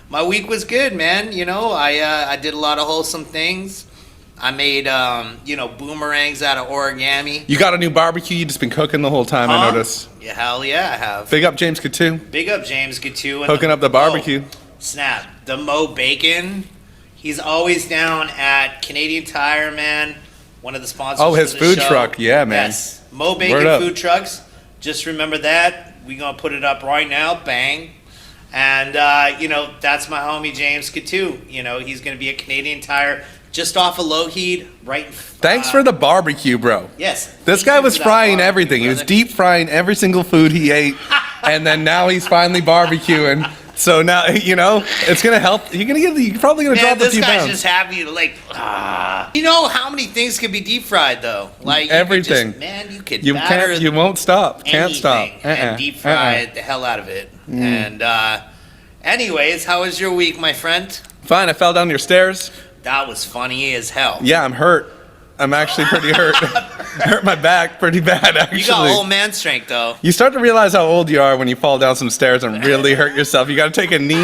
My week was good, man. You know, I did a lot of wholesome things. I made, boomerangs out of origami. You got a new barbecue. You just been cooking the whole time. I noticed. Yeah, hell yeah, I have. Big up James Couture. Big up James Couture. Hooking up the barbecue. Oh, snap. The Mo Bacon. He's always down at Canadian Tire, man. One of the sponsors. Oh, his of the food show. truck. Yeah, man. Yes. Mo Bacon food trucks. Just remember that. We're going to put it up right now. Bang. And, that's my homie James Couture. You know, he's going to be at Canadian Tire just off of Lougheed, right. Thanks for the barbecue, bro. Yes. This guy was frying everything. He was deep frying every single food he ate. And then now he's finally barbecuing. So now, it's going to help. You're probably going to drop a few pounds. This guy's just happy to You know how many things can be deep fried though? Like everything. You could batter You won't stop. Can't stop. And deep fry the hell out of it. And anyways, how was your week, my friend? Fine. I fell down your stairs. That was funny as hell. Yeah, I'm hurt. I'm actually pretty hurt. Hurt my back pretty bad, actually. You got old man strength, though. You start to realize how old you are when you fall down some stairs and really hurt yourself. You got to take a knee.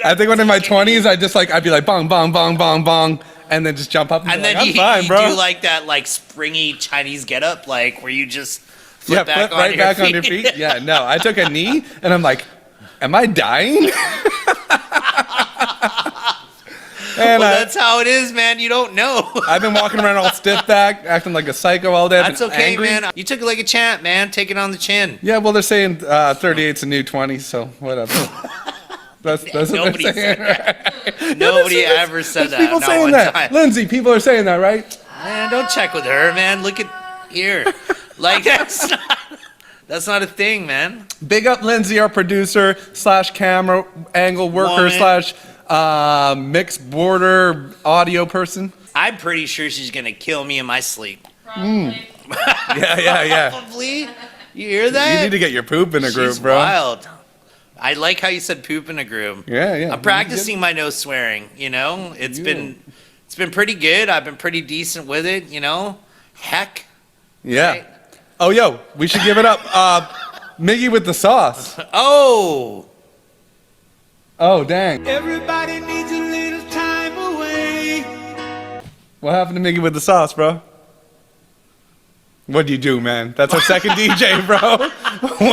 I think when in my 20s, I'd be like, bong, bong, bong, bong, bong, and then just jump up and be like, I'm fine, bro. You do like that, springy Chinese getup, where you just flip back on your feet. Yeah, no, I took a knee, and I'm like, am I dying? Well, that's how it is, man. You don't know. I've been walking around all stiff back, acting like a psycho all day. That's okay, angry. man. You took it like a champ, man. Take it on the chin. Yeah, well, they're saying 38's a new 20, so whatever. That's what Nobody they're saying. said that. Nobody ever said that. People saying that. Lindsay, people are saying that, right? Man, don't check with her, man. Look at here. That's not a thing, man. Big up Lindsay, our producer / camera angle worker / mixed border audio person. I'm pretty sure she's gonna kill me in my sleep. Probably. Yeah. Probably. You hear that? You need to get your poop in a groove, She's bro. Wild. I like how you said poop in a groove. Yeah. I'm practicing my no swearing. It's been pretty good. I've been pretty decent with it. Heck. Yeah. Right? Oh, yo, we should give it up. Miggy with the sauce. Oh, dang. Everybody needs a little time away. What happened to Miggy with the sauce, bro? What'd you do, man? That's our second DJ, bro.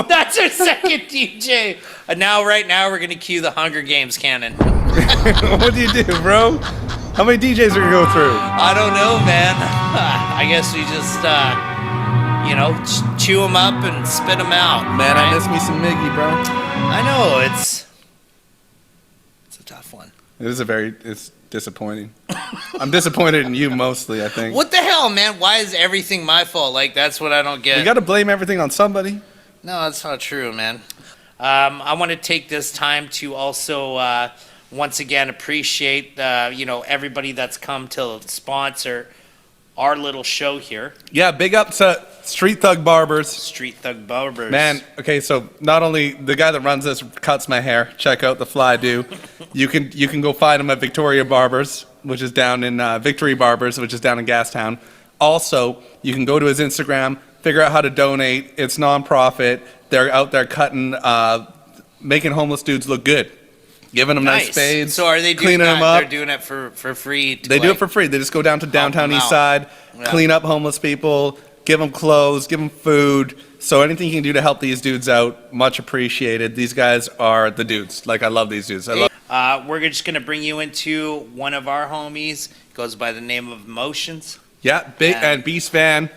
that's our second DJ. And right now, we're going to cue the Hunger Games cannon. What do you do, bro? How many DJs are going to go through? I don't know, man. I guess we just, chew them up and spit them out. Man, right? I miss me some Miggy, bro. I know, it's a tough one. It's disappointing. I'm disappointed in you mostly, I think. What the hell, man? Why is everything my fault? That's what I don't get. You got to blame everything on somebody. No, that's not true, man. I want to take this time to also, once again, appreciate, everybody that's come to sponsor our little show here. Yeah, big up to Street Thug Barbers. Street Thug Barbers. Man, okay, so not only the guy that runs this cuts my hair. Check out the Fly Do. You can go find him at Victoria Barbers, which is down in Victory Barbers, which is down in Gastown. Also, you can go to his Instagram, figure out how to donate. It's nonprofit. They're out there cutting, making homeless dudes look good. Giving them nice spades. So are they doing cleaning them up? They're doing it for free. They do it for free. They just go down to downtown East Side, clean up homeless people, give them clothes, give them food. So anything you can do to help these dudes out, much appreciated. These guys are the dudes. I love these dudes. We're just going to bring you into one of our homies. Goes by the name of Emotionz. Yeah, and Beast Fan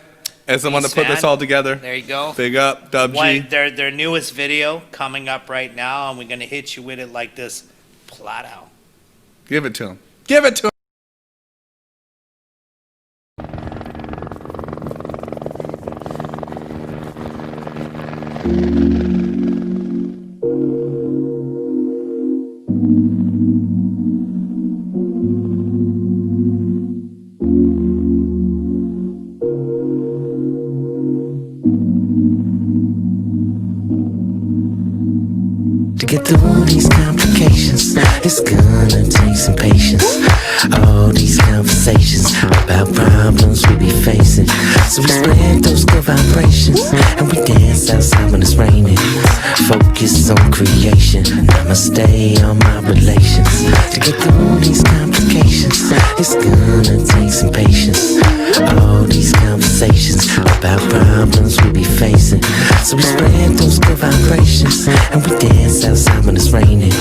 is the one that put this all together. There you go. Big up, Dub G. Their newest video coming up right now, and we're going to hit you with it like this. Flat out. Give it to him. Give it to him. To get through all these complications, it's gonna take some patience. All these conversations about problems we be facing. So So we spread those good vibrations, and we dance outside when it's raining. Focus on creation, namaste on my relations. To get through these complications, it's gonna take some patience. All these conversations about problems we be facing. So we spread those good vibrations, and we dance outside when it's raining.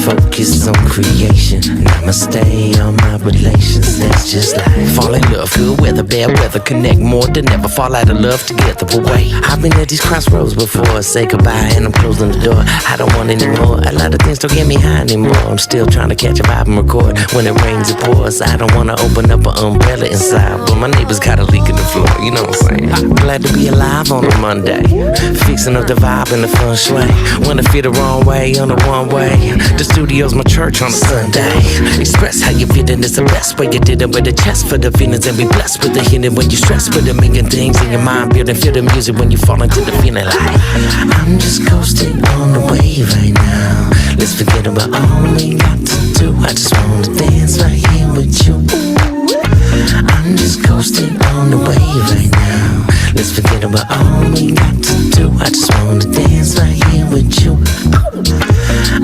Focus on creation, namaste on my relations. That's just like fall in love, good weather, bad weather, connect more than ever, fall out of love together. But wait, I've been at these crossroads before, say goodbye and I'm closing the door. I don't want any more, a lot of things don't get me high anymore. I'm still trying to catch a vibe and record. When it rains it pours, I don't wanna open up an umbrella inside, but my neighbor's got a leak in the floor, you know what I'm saying? I'm glad to be alive on a Monday, fixing up the vibe and the feng shui. Wanna feel the wrong way on the one way, the studio's my church on a Sunday. Express how you feelin', it's the best way you did it, with a chest for the feelings, and be blessed with the healing. When you stress with a million things in your mind, building, feel the music when you fall into the feeling like I'm just coasting on the wave right now. Let's forget about all we got to do. I just wanna dance right here with you. I'm just coasting on the wave right now. Let's forget about all we got to do. I just wanna dance right here with you.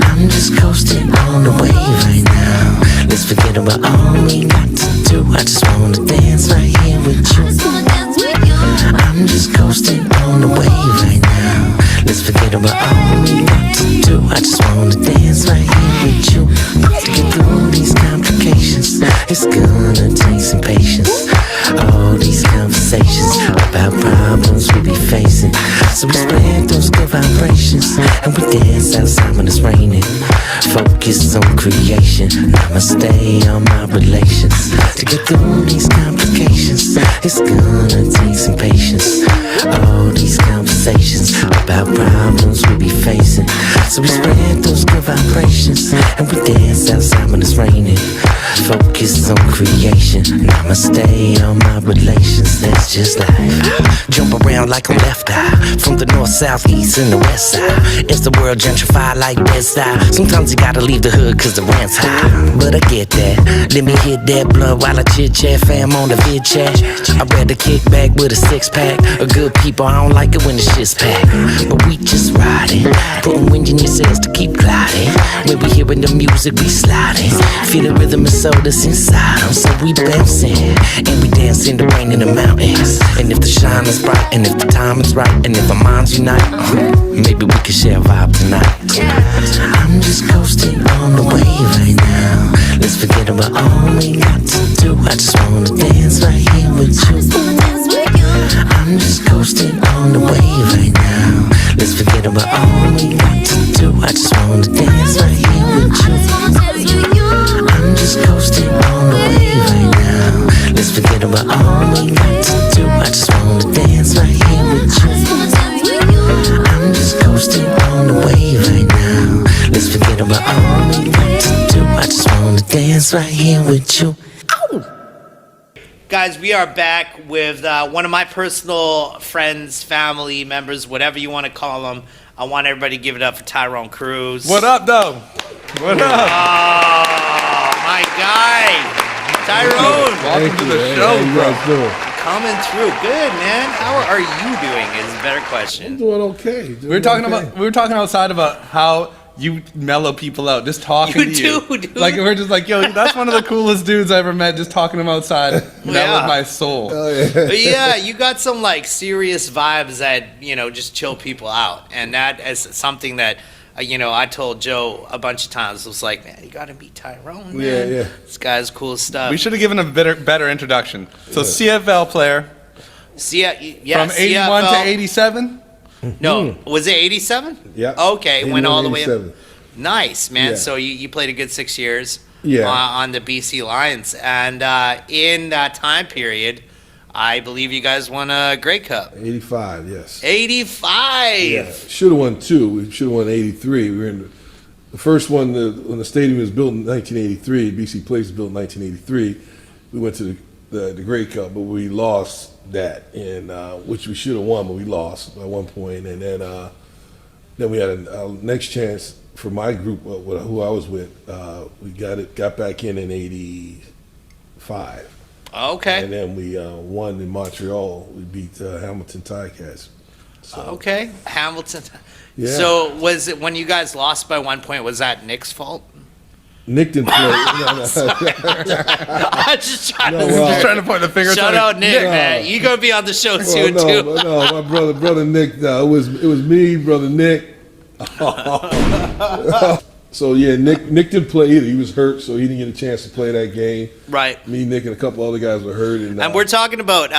I'm just coasting on the wave right now. Let's forget about all we got to do. I just wanna dance right here with you. I'm just coasting on the wave right now. Let's forget about all we got to do. I just wanna dance right here with you. To get through these complications, it's gonna take some patience. All these conversations about problems we be facing. So we spread those good vibrations, and we dance outside when it's raining. Focus on creation, namaste on my relations. To get through these complications, it's gonna take some patience. All these conversations about problems we be facing. So we spread those good vibrations, and we dance outside when it's raining. Focus on creation, namaste on my relations. That's just life. Jump around like I'm left eye, from the north, south, east, and the west side. It's the world gentrified like West Side. Sometimes you gotta leave the hood cause the rent's high, but I get that. Let me hit that blunt while I chit chat, fam on the vid chat. I'd rather kick back with a six pack of good people. I don't like it when the shit's packed, but we just riding, putting wind in your sails to keep gliding. When we hearing the music, we sliding. Feel the rhythm and soul that's inside 'em, so we bouncing and we dance in the rain in the mountains. And if the shine is bright, and if the time is right, and if our minds unite, maybe we can share a vibe tonight. I'm just coasting on the wave right now. Let's forget about all we got to do. I just wanna dance right here with you. I'm just coasting on the wave right now. Let's forget about all we got to do. I just wanna dance right here with you. I'm just coasting on the wave right now. Let's forget about all we got to do. I just wanna dance right here with you. I'm just coasting on the wave right now. Let's forget about all we got to do. I just wanna dance right here with you. Guys, we are back with one of my personal friends, family members, whatever you want to call them. I want everybody to give it up for Tyrone Crews. What up, though? What up? Oh, my guy. Tyrone. Welcome to the show, bro. Coming through. Good, man. How are you doing is a better question. Doing okay. We were talking outside about how you mellow people out just talking You to you. do, dude. Like we're just like, yo, that's one of the coolest dudes I ever met. Just talking to him outside, mellowed my soul. But yeah, you got some like serious vibes that, you know, just chill people out. And that is something that, you know, I told Joe a bunch of times. It was like, man, you got to meet Tyrone, man. Yeah. This guy's cool as stuff. We should have given a better introduction. So CFL player from 81 to 87. No, was it 87? Yeah. Okay, went all the way up. 87. Nice, man. Yeah. So you played a good 6 years Yeah. on the BC Lions. And in that time period, I believe you guys won a Grey Cup. 85, yes. 85! Yeah. Should have won two. We should have won 83. We were in the first one when the stadium was built in 1983. BC Place was built in 1983. We went to the Grey Cup, but we lost that, and which we should have won, but we lost by 1 point. And then we had a next chance for my group, who I was with. We got back in 85. Okay. And then we won in Montreal. We beat Hamilton Ticats. So, Okay. Hamilton. Yeah. So was it when you guys lost by 1 point? Was that Nick's fault? Nick didn't play. No. I'm just trying No, to. well, Just trying to point the finger. Shout at out Nick, man. You gonna be on the show soon too. No, my brother Nick. No, it was me, brother Nick. So yeah, Nick didn't play either. He was hurt, so he didn't get a chance to play that game. Right. Me, Nick, and a couple other guys were hurt. And we're talking about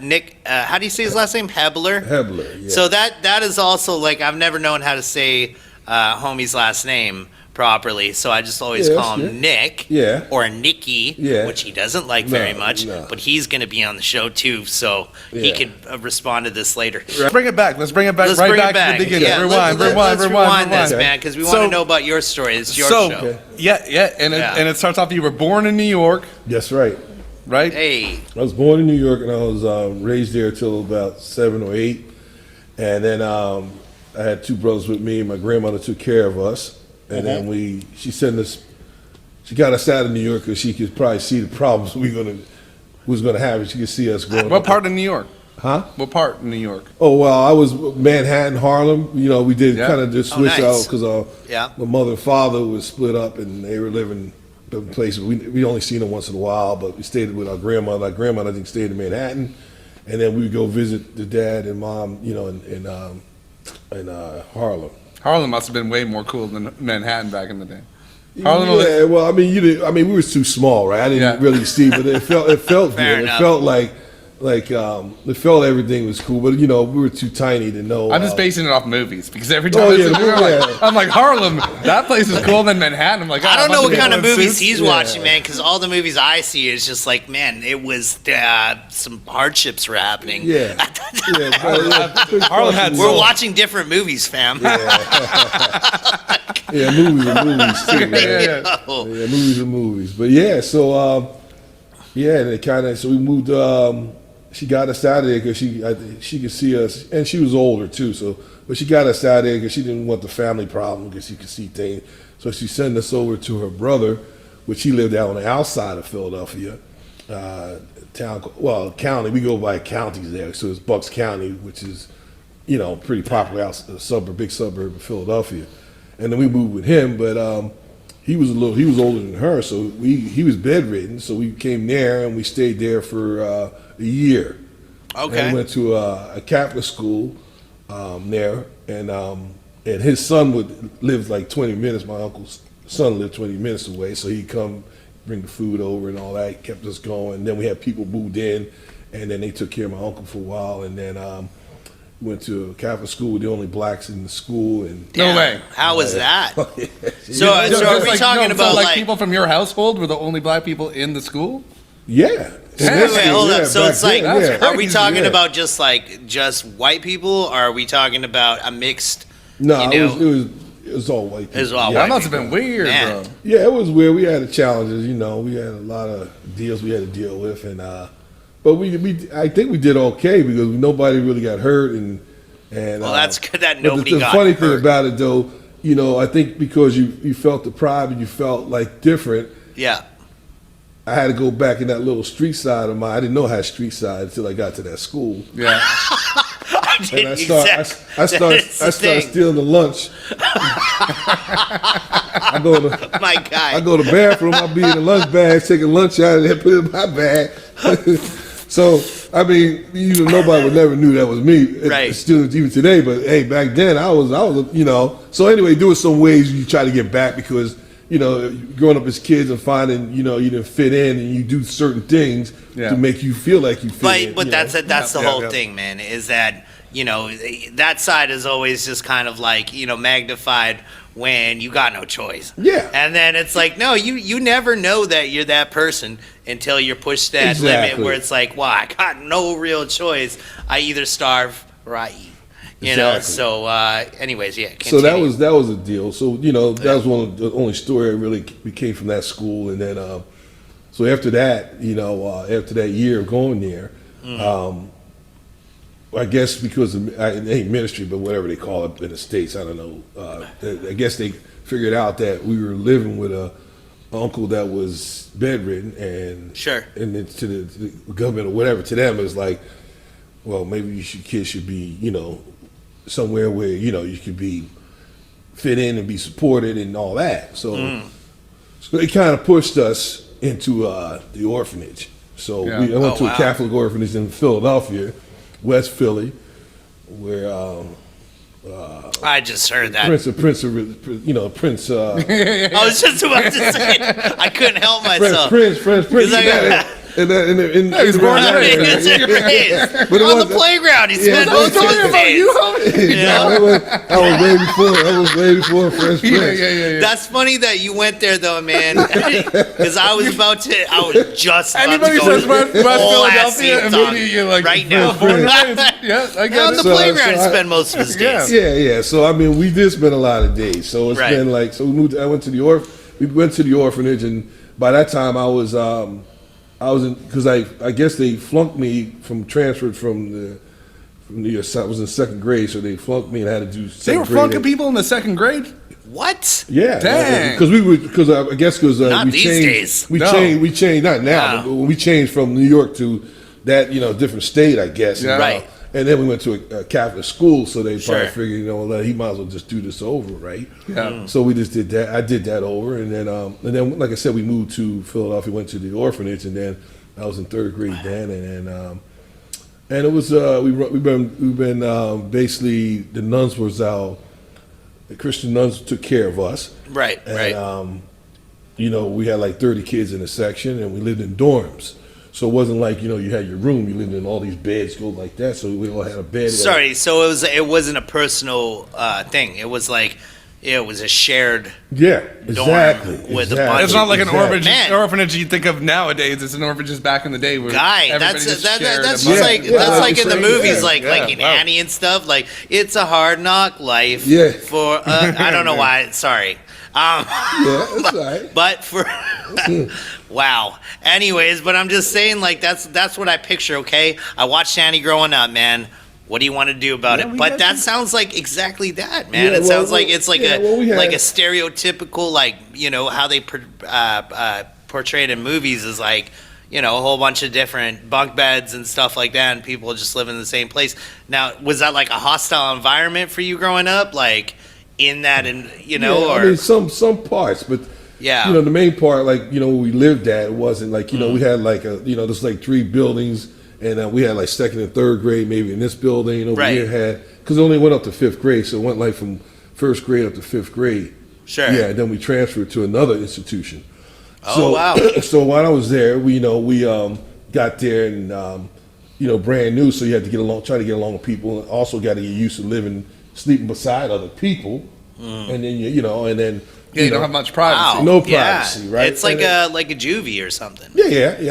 Nick. How do you say his last name? Hebler. Hebler. Yeah. So that is also like I've never known how to say homie's last name properly, so I just always Yeah, call that's him good. Nick. Yeah. Or Nicky. Yeah. Which he doesn't like No, very much, no. but he's going to be on the show too, so he Yeah. could respond to this later. Let's bring it back. Let's bring it back Let's right bring back, it back. to the beginning. Yeah, Rewind, let's rewind, rewind this, rewind. man, because we want So- to know about your story. It's your So, show. Okay. yeah, and it starts off. You were born in New York, That's right. right? Hey, I was born in New York, and I was raised there till about 7 or 8. And then I had 2 brothers with me. My grandmother took care of us, and then she sent us. She got us out of New York because she could probably see the problems we was gonna have. She could see us growing What up. part of New York? Huh? What part in New York? Oh well, I was Manhattan, Harlem. You know, we did Yeah. kind of just Oh, switch nice. out because Yeah. my mother and father was split up, and they were living in places. We only seen them once in a while, but we stayed with our grandmother. Our grandmother, I think, stayed in Manhattan, and then we would go visit the dad and mom. You know, in Harlem. Harlem must have been way more cool than Manhattan back in the day. Harlem was- Yeah, well, I mean, you didn't. I mean, we were too small, right? I didn't Yeah. really see, but it felt Fair good. enough. It felt like it felt everything was cool, but you know, we were too tiny to know. I'm just basing it off movies because every time Oh, I yeah, see a movie, yeah. I'm like Harlem. That place is cool. Then Manhattan. I'm like, I don't know what kind of movies suits. he's Yeah. watching, man, because all the movies I see is just like, man, it was some hardships were happening. Yeah, Harlem had We're soul. watching different movies, fam. Yeah, movies are movies too. Man. Yeah. Oh. Yeah, movies are movies. But yeah, so yeah, and it kind of so we moved. She got us out of there because she could see us, and she was older too. So, but she got us out of there because she didn't want the family problem because she could see things. So she sent us over to her brother, which he lived out on the outside of Philadelphia, county. We go by counties there, so it's Bucks County, which is pretty popular big suburb of Philadelphia. And then we moved with him, but he was older than her, so he was bedridden. So we came there and we stayed there for a year. Okay. And went to a Catholic school there, and his son live like 20 minutes. My uncle's son lived 20 minutes away, so he'd come bring the food over and all that. Kept us going. Then we had people moved in, and then they took care of my uncle for a while, and then went to a Catholic school with the only blacks in the school. And No way. How was that? So, Just so are we like- talking no, about so like? people from your household were the only black people in the school? yeah. Wait, hold up. So back it's like, then, yeah. are we talking Yeah. about just white people, or are we talking about a mixed? No, you know, it was all white people. It was all yeah. That must have been weird, Man. bro. Yeah, it was weird. We had the challenges, we had a lot of deals we had to deal with, and but I think we did okay because nobody really got hurt, and Well, that's good that but nobody the got funny hurt. thing about it, though, I think because you felt the pride and you felt like different. Yeah. I had to go back in that little street side of mine. I didn't know how street side until I got to that school. Yeah. And I started stealing the lunch. I My guy. go to the bathroom. I'll be in the lunch bag, taking lunch out and put it in my bag. So I mean, nobody would never knew that was me. Right. Still, even today. But hey, back then I was. So anyway, there was some ways you try to get back because growing up as kids and finding you didn't fit in and you do certain things to make you feel like you fit in. But that's the Yeah, whole yeah. thing, man. Is that that side is always just kind of like magnified when you got no choice. Yeah. And then it's like, no, you never know that you're that person until you're pushed that limit Exactly. where it's like, wow, I got no real choice. I either starve or I eat. Exactly. So anyways, yeah. So that continue. was a deal. So that was one of the only story I really became from that school. And then so after that, after that year of going there, I guess because it ain't ministry, but whatever they call it in the States, I don't know. I guess they figured out that we were living with a uncle that was bedridden, and Sure. and then to the government or whatever, to them it's like, well, maybe kids should be, somewhere where you could be fit in and be supported and all that. So they kind of pushed us into the orphanage. So I went to a Catholic orphanage in Philadelphia, West Philly, where I just heard that. Prince. I was just about to say it. I couldn't help myself. Prince. He's born and raised. But On the playground, he spent most of his days. I was way before Fresh Prince. That's funny that you went there though, man. Because I was just about Anybody to go says West Philadelphia, Talk immediately you're like, right now. yeah, I get On the it. playground, he spent most of his days. Yeah. So I mean, we did spend a lot of days. So it's been like, so we moved. I went to the we went to the orphanage, and by that time I was in, because I guess they flunked me transferred from the I was in second grade, so they flunked me and I had to do second They were grade. flunking people in the second grade? What? Yeah, Dang. because I guess Not we these changed. days. We No. changed not now, but when we changed from New York to that different state, I guess. Yeah. Right. And then we went to a Catholic school, so they probably Sure. figured, he might as well just do this over, right? Yeah. So we just did that. I did that over, and then like I said, we moved to Philadelphia, went to the orphanage, and then I was in third grade then, and it was we've been basically the nuns the Christian nuns took care of us, Right. and we had like 30 kids in a section, and we lived in dorms. So it wasn't like you had your room. You lived in all these beds, go like that. So we all had a bed. Sorry, so it wasn't a personal thing. It was like it was a shared. Yeah, exactly. with a bunch It's not like an orphanage. Man. Orphanage you think of nowadays. It's an orphanage back in the day where Guy, everybody that's just shared just a bunch. like Yeah, that's like in the yeah, movies, yeah, like in wow. Annie and stuff. Like it's a hard knock life. Yeah. For I don't know why. Sorry. Yeah, that's right. But for wow. Anyways, but I'm just saying, like that's what I picture. Okay, I watched Annie growing up, man. What do you want to do about Yeah, it? we But got that you. sounds like exactly that, man. Yeah, It sounds like it's like we had- like a stereotypical, like how they portrayed in movies is like a whole bunch of different bunk beds and stuff like that, and people just live in the same place. Now, was that like a hostile environment for you growing up, like in that, and or I mean, some parts, but yeah, the main part, like where we lived at, it wasn't like we had like there's like 3 buildings, and we had like second and third grade maybe in this building. Over Right. here had, because it only went up to 5th grade, so it went like from first grade up to 5th grade. Sure. Yeah, and then we transferred to another institution. Oh, wow. So while I was there, we got there and brand new, so you had to try to get along with people, and also got to get used to sleeping beside other people, and then and then You don't have much privacy. wow, no yeah. privacy, right? It's like And a juvie or something. yeah. It's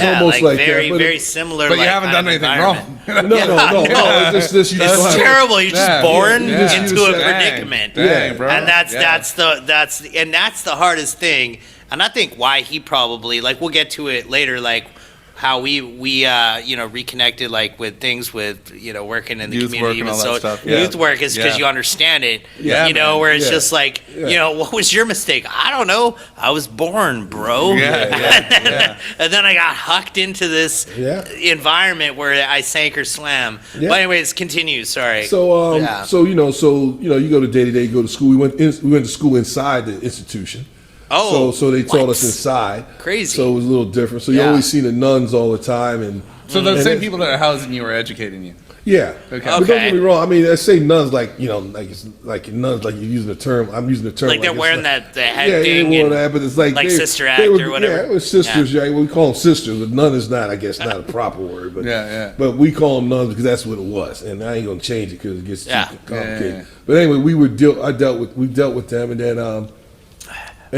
Yeah, almost like very that, but very similar. But you like, haven't kind done of anything environment. wrong. no. It's just you just don't It's have- terrible. You're just Yeah, born yeah. into You a just- predicament. Dang, bro. And that's Yeah. that's the hardest thing. And I think why he probably, like, we'll get to it later, like how we reconnected, like with things with working in the Youth community, work and all so that stuff, yeah. youth work is because Yeah. you understand it. Yeah, man. Where it's Yeah. just like what was your mistake? I don't know. I was born, bro. Yeah. And then I got hucked into this Yeah. environment where I sank or swam. Yeah. But anyways, continue. Sorry. So Yeah. you go to day to day, go to school. We went to school inside the institution. Oh, So they taught what? us inside. Crazy. So it was a little different. So you Yeah. always see the nuns all the time, and So the and same it- people that are housing you are educating you. Yeah. Okay. But don't get me wrong. I mean, I say nuns like it's like nuns, like you're using the term. I'm using the term like they're it's wearing like- the head Yeah, they thing. wore and- that, but it's like Sister Act they or whatever. Yeah, it was sisters. Yeah, we call them sisters, but nun is not. I guess not a proper word, but Yeah. But we call them nuns because that's what it was, and I ain't gonna change it because it gets too Yeah. complicated. Yeah. But anyway, we dealt with them, and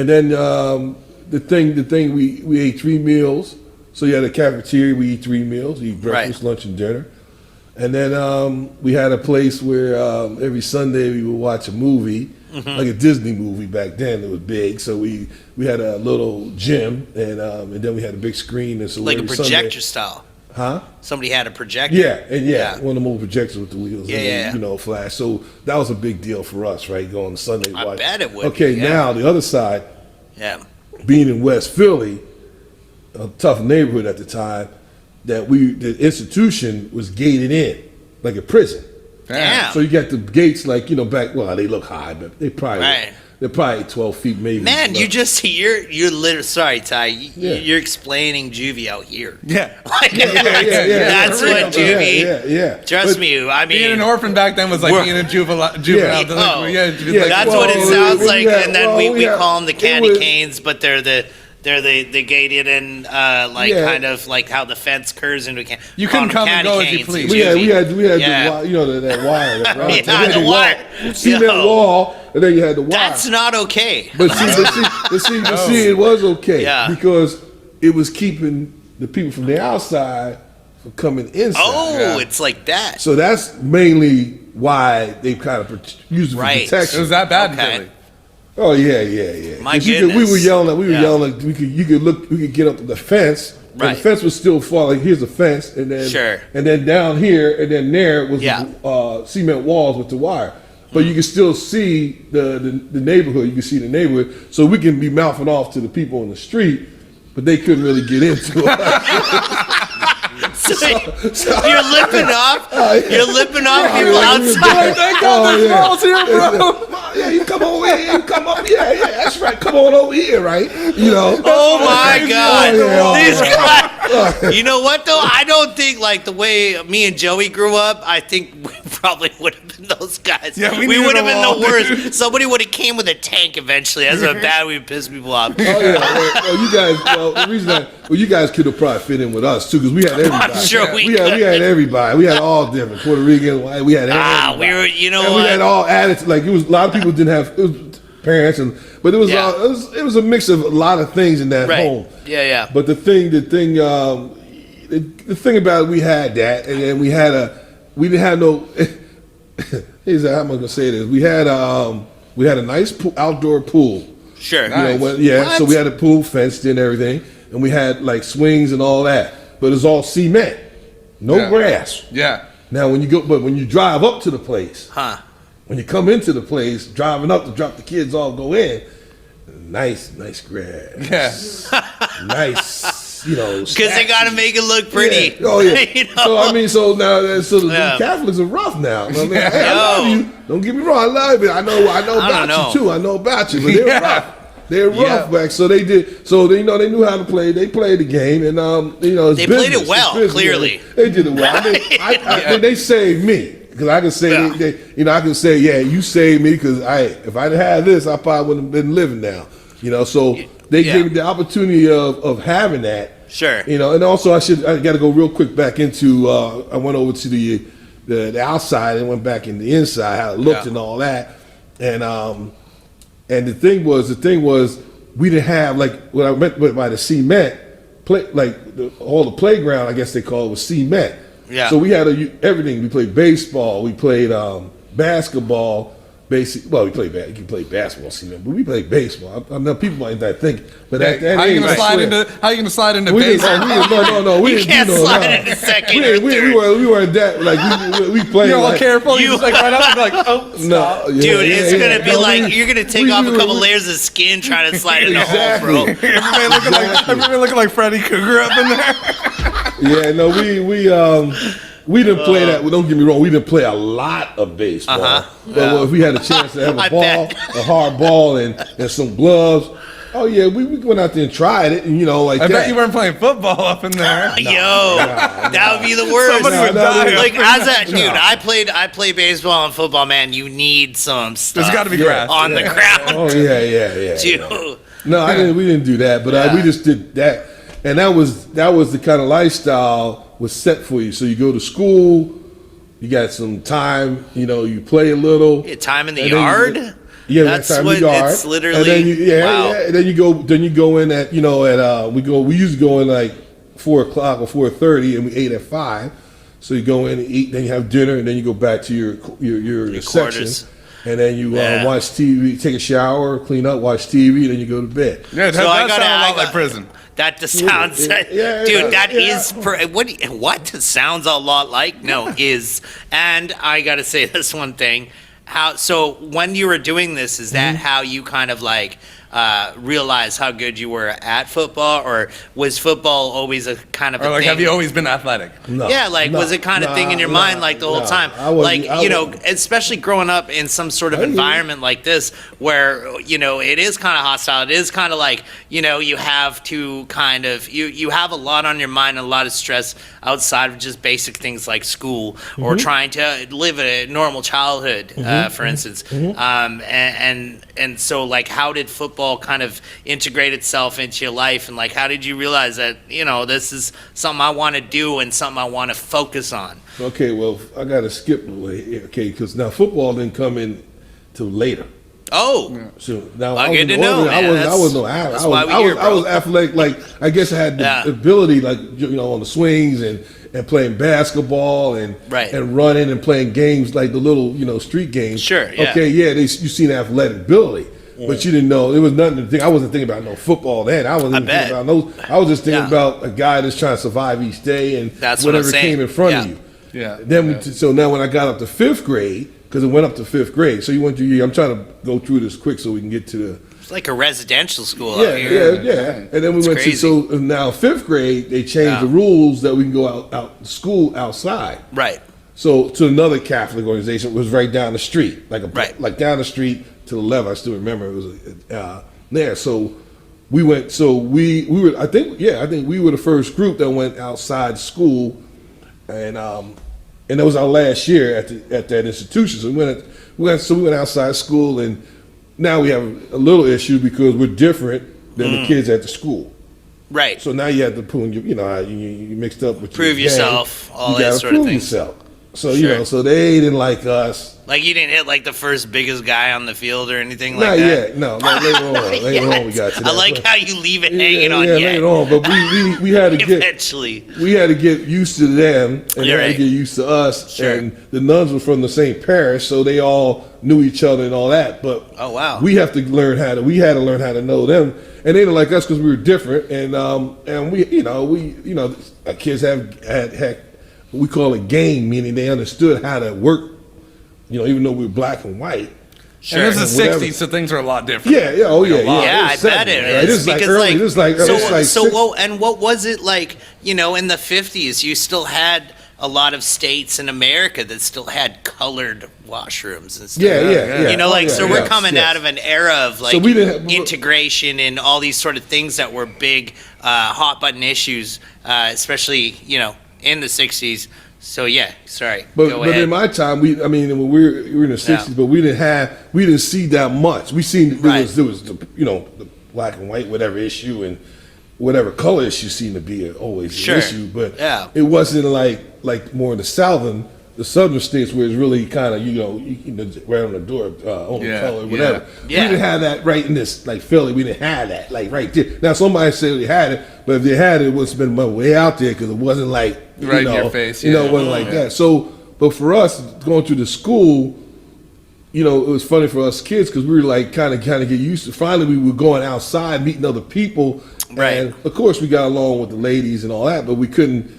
then the thing we ate 3 meals. So you had a cafeteria. We eat 3 meals. We eat breakfast, Right. lunch, and dinner. And then we had a place where every Sunday we would watch a movie, like a Disney movie back then. It was big, so we had a little gym, and then we had a big screen. And so like a every projector Sunday, style. huh? Somebody had a projector. Yeah, one of the old projectors with the wheels, Yeah. and flash. So that was a big deal for us, right? Going Sunday. I watch. bet it would Okay, be, yeah. now the other side. Yeah. being in West Philly, a tough neighborhood at the time, that the institution was gated in like a prison. Damn. So you got the gates like back. Well, they look high, but they're probably 12 feet maybe. Man, you're literally, sorry, Ty, Yeah. you're explaining juvie out here. Yeah. That's what juvie. Yeah. Trust me, I mean, Being an orphan back then was like being a juvenile. That's what it sounds like. And then we call them the candy canes, but they're the gated in kind of like how the fence curves into a can. You couldn't come and go as you please. We had that wire. The wire. Cement wall, and then you had the wire. That's not okay. But see, it was okay because it was keeping the people from the outside from coming inside. Oh, it's like that. So that's mainly why they kind of used it for protection. It was that bad in Philly. Oh yeah. My goodness. We were yelling. You could get up to the fence. Right. The fence was still falling. Here's the fence, and then down here, and then there was cement walls with the wire. But you can still see the neighborhood. You can see the neighborhood. So we can be mouthing off to the people on the street, but they couldn't really get into it. So you're lipping off. You're lipping off people outside. Thank God there's walls here, bro. Yeah, you come over here. You come up. Yeah, that's right. Come on over here, right? Oh my God, these guys. guys. You know what though? I don't think like the way me and Joey grew up. I think we probably would have been those guys. Yeah, we would have been wall, the worst. Somebody would have came with a tank eventually. That's how bad we pissed people off. Oh yeah. Well, you guys. Well, the reason you guys could have probably fit in with us too, because we had everybody. I'm sure we had everybody. We had all different Puerto Rican. We had everybody. We were. You know and what? We had all added. Like it was a lot of people didn't have. It was parents but it was it was a mix of a lot of things in that home. Yeah. But the thing about it, we had that, and then we didn't have no. Here's how am I gonna say this? We had a nice outdoor pool. Sure. Nice. So we had a pool fenced in and everything, and we had like swings and all that. But it's all cement, no grass. Yeah. Now when you drive up to the place, when you come into the place, driving up to drop the kids off, go in, nice grass. Yeah. Nice, because they got to make it look pretty. Yeah. Oh yeah. So now the Catholics are rough now. I love you. Don't get me wrong, I love you. I know about you too. I know about you, but they're rough. They're rough back, so they did. So they knew how to play. They played the game, and it's they business. played it well. Clearly, they did it well. I think they saved me because I can say, I can say, you saved me because if I didn't have this, I probably wouldn't have been living now. So they gave me the opportunity of having that. Sure. And also I got to go real quick back into. I went over to the outside and went back in the inside, how it looked and all that, and the thing was we didn't have like what I meant by the cement all the playground, I guess they call it, was cement. Yeah. So we had everything. We played baseball. We played basketball. Well, you can play basketball, cement, but we played baseball. I know people might not think, but at that how age, you gonna slide into baseball? No. We you can't slide into second or third. We weren't that like we played. You're all careful. You just like right up and be like, oh, no, dude, it's gonna be like you're gonna take off a couple layers of skin trying to slide in the hole, bro. Everybody looking like Freddy Krueger up in there. Yeah, no, we didn't play that. Well, don't get me wrong. We didn't play a lot of baseball. But if we had a chance to have a hard ball, and some gloves, we went out there and tried it. And I bet you weren't playing football up in there. That would be the worst. Somebody would die. Like I played baseball and football. Man, you need some stuff. There's got to be grass on the ground. Oh yeah. Dude. No, we didn't do that. But we just did that, and that was the kind of lifestyle was set for you. So you go to school, you got some time, you play a little. Time in the yard? That's time what in the yard. It's literally. And then and then you go in at we used to go in like 4:00 or 4:30, and we ate at 5. So you go in and eat, then you have dinner, and then you go back to your section. Quarters. And then you watch TV, take a shower, clean up, watch TV, then you go to bed. Yeah, that sounds a lot like prison. That just sounds, dude. That is what sounds a lot like. No, is. And I got to say this one thing. So when you were doing this, is that how you kind of like realize how good you were at football, or was football always a kind of Or a like, thing? have you always been athletic? No, Yeah, like no, was it kind of nah, thing in your mind like the whole nah, time? I wasn't- Like, I you know, wasn't- especially growing up in some sort of environment like this where, you know, it is kind of hostile. It is kind of like, you know, you have to kind of, you have a lot on your mind and a lot of stress outside of just basic things like school or trying to live a normal childhood, for instance. And so, like, how did football kind of integrate itself into your life? And, like, how did you realize that, you know, this is something I want to do and something I want to focus on? Okay, well, I got to skip away. Okay, because now football didn't come in till later. Oh, So now Well, I was good to in know, order. man. I was no That's athlete. why we here, I was bro. athletic. Like I guess I had the Yeah. ability, like you know, on the swings and playing basketball and Right. and running and playing games like the little street games. Sure, yeah. Okay, yeah. You seen athletic ability. But you didn't know it was nothing to think. I wasn't thinking about no football then. I wasn't I even bet. thinking about no. I was just thinking Yeah. about a guy that's trying to survive each day and That's what I'm whatever saying. came in front of Yeah. you. Yeah. Then so now when I got up to fifth grade, because it went up to fifth grade. So you went to I'm trying to go through this quick so we can get to the it's like a residential school yeah, out here. yeah. And then we It's went crazy. to so now fifth grade they changed Yeah. the rules that we can go out to school outside. Right. So to another Catholic organization it was right down the street, Right. like down the street to the left. I still remember it was there. So we went. So we were. I think we were the first group that went outside school, and that was our last year at that institution. So we went outside school, and now we have a little issue because we're different than the kids at the school. Right. So now you have to prove you mixed up with Prove your gang. yourself, all you that gotta sort of prove things. yourself. So Sure. so they didn't like us. Like you didn't hit like the first biggest guy on the field or anything Not like that. yet. No, later on. Later on we got to that. I like But- how you leave it hanging on yeah, yet. later on. But we had to get Eventually. used to them, and You're they had right. to get used to us. Sure. And the nuns were from the same parish, so they all knew each other and all that. But Oh, wow. we had to learn how to know them, and they didn't like us because we were different. And our kids had we call it game, meaning they understood how to work. Even though we were black and white. Sure. And this is Whatever. 60s, so things are a lot different. Yeah, yeah, oh yeah, a lot. yeah. Yeah, I was bet 70, it right? is. This is like Because early. like, This is like so, it's like so six- what, and what was it like, in the 50s, you still had a lot of states in America that still had colored washrooms and stuff. Yeah. So we're coming out of an era of like So we didn't have- integration and all these sort of things that were big, hot button issues, especially, in the 60s. So yeah, sorry. But Go but ahead. in my time, when we were in the '60s, Yeah. but we didn't see that much. We seen Right. there was the black and white whatever issue and whatever color issue seemed to be always Sure. an issue, but Yeah. it wasn't like more in the southern states where it's really kind of right on the door only Yeah, color whatever. yeah. We didn't have that right in this like Philly. We didn't have that like right there. Now somebody said they had it, but if they had it, it would have been way out there because it wasn't like Right in your face, it yeah. wasn't like that. So, but for us going through the school, it was funny for us kids because we were like kind of get used to. Finally, we were going outside, meeting other people, Right. and of course we got along with the ladies and all that, but we couldn't.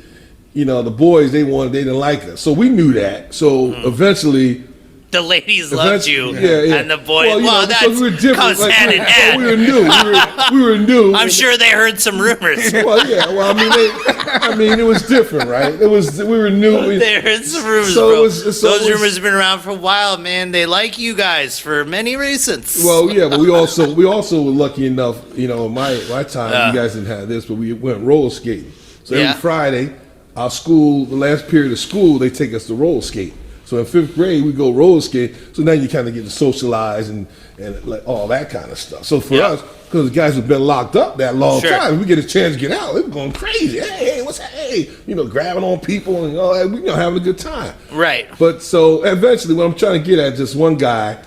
The boys they didn't like us, so we knew that. So eventually. the ladies loved you, Yeah. and the boys. Well, Well, because that we were different. comes Like, hand in hand. we were new. We were new. I'm sure they heard some rumors. Well, yeah. Well, I mean, it was different, right? We were new. They heard some rumors, So bro. it was- so Those it was- rumors have been around for a while, man. They like you guys for many reasons. Well, yeah, but we also were lucky enough. In my time, you guys didn't have this, but we went roller skating. So Yeah. every Friday, our school, the last period of school, they take us to roller skate. So in fifth grade, we go roller skate. So now you kind of get to socialize and like all that kind of stuff. So for Yeah. us, because the guys have been locked up that long Sure. time, we get a chance to get out. We're going crazy. Hey, what's that? Hey, grabbing on people and all that. We having a good time. Right. But so eventually, what I'm trying to get at, just one guy,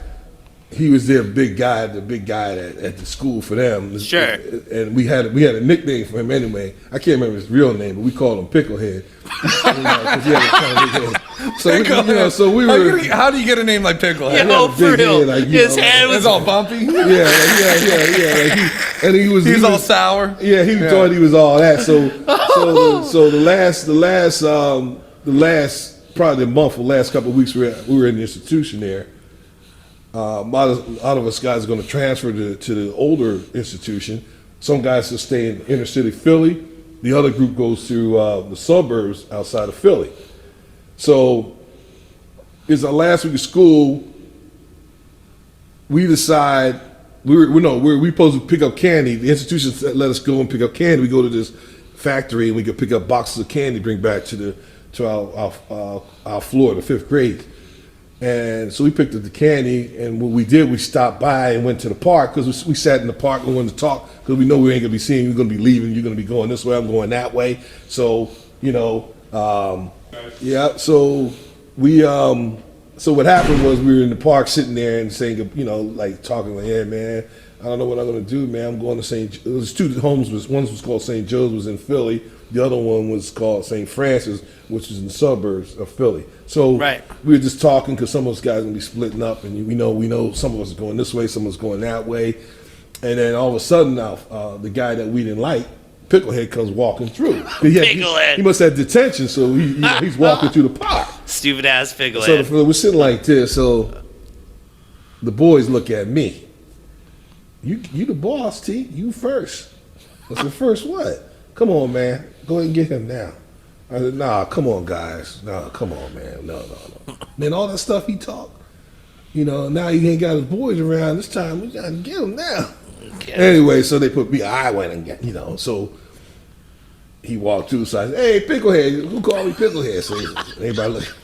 he was the big guy at the school for them. Sure. And we had a nickname for him anyway. I can't remember his real name, but we called him Picklehead. 'Cause he had a kind of big head. So we were. How do you get a name like Picklehead? Yeah, had oh, a for big real. head, like, His head was. It's all bumpy. Yeah. And he was. He's all sour. Yeah, he thought he was all that. So the last probably a month or last couple of weeks we were in the institution there. A lot of us guys are going to transfer to the older institution. Some guys will stay in inner city Philly. The other group goes to the suburbs outside of Philly. So it's our last week of school. We decide we're supposed to pick up candy. The institution let us go and pick up candy. We go to this factory and we could pick up boxes of candy, bring back to our floor, the 5th grade. And so we picked up the candy, and what we did, we stopped by and went to the park, because we sat in the park and wanted to talk, because we know we ain't gonna be seeing you. We're gonna be leaving. You're gonna be going this way. I'm going that way. So yeah. So we so what happened was we were in the park sitting there and saying, like talking like, yeah, man, I don't know what I'm gonna do, man. I'm going to St. It was 2 homes. One was called St. Joe's, was in Philly. The other one was called St. Francis, which is in the suburbs of Philly. So we were just talking, because some of us guys are gonna be splitting up, and we know some of us are going this way, some of us going that way, and then all of a sudden, the guy that we didn't like, Picklehead, comes walking through. He must have detention, so he's walking through the park. Stupid ass Picklehead. So we're sitting like this. So the boys look at me. You the boss, T. You first. I said, first what? Come on, man. Go ahead and get him now. I said, nah, come on, guys. Nah, come on, man. No. Then all that stuff he talked, now he ain't got his boys around. This time we got to get him now. Okay. Anyway, so they put me, I went and got, so he walked through, so I said, hey, Picklehead, who called me Picklehead? So everybody looked.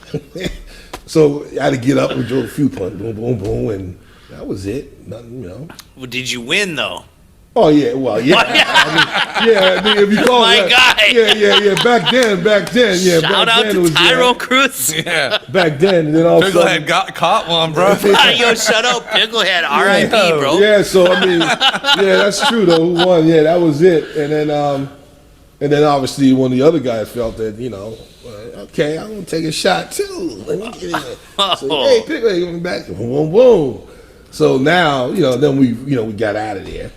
So I had to get up and drove a few punches, boom, boom, boom, and that was it. Nothing, Well, did you win, though? Oh yeah, well yeah, I mean, if you call my guy, yeah. Back then, yeah. Shout out to Tyrone Crews. Yeah. Back then, and then all Picklehead got caught one, bro. Yo, shut up, Picklehead. R.I.P., bro. Yeah, so I mean, yeah, that's true though. Who won? Yeah, that was it. And then obviously one of the other guys felt that okay, I'm gonna take a shot too. Let me get in there. So hey, Picklehead, coming back, boom, boom. So now then we got out of there.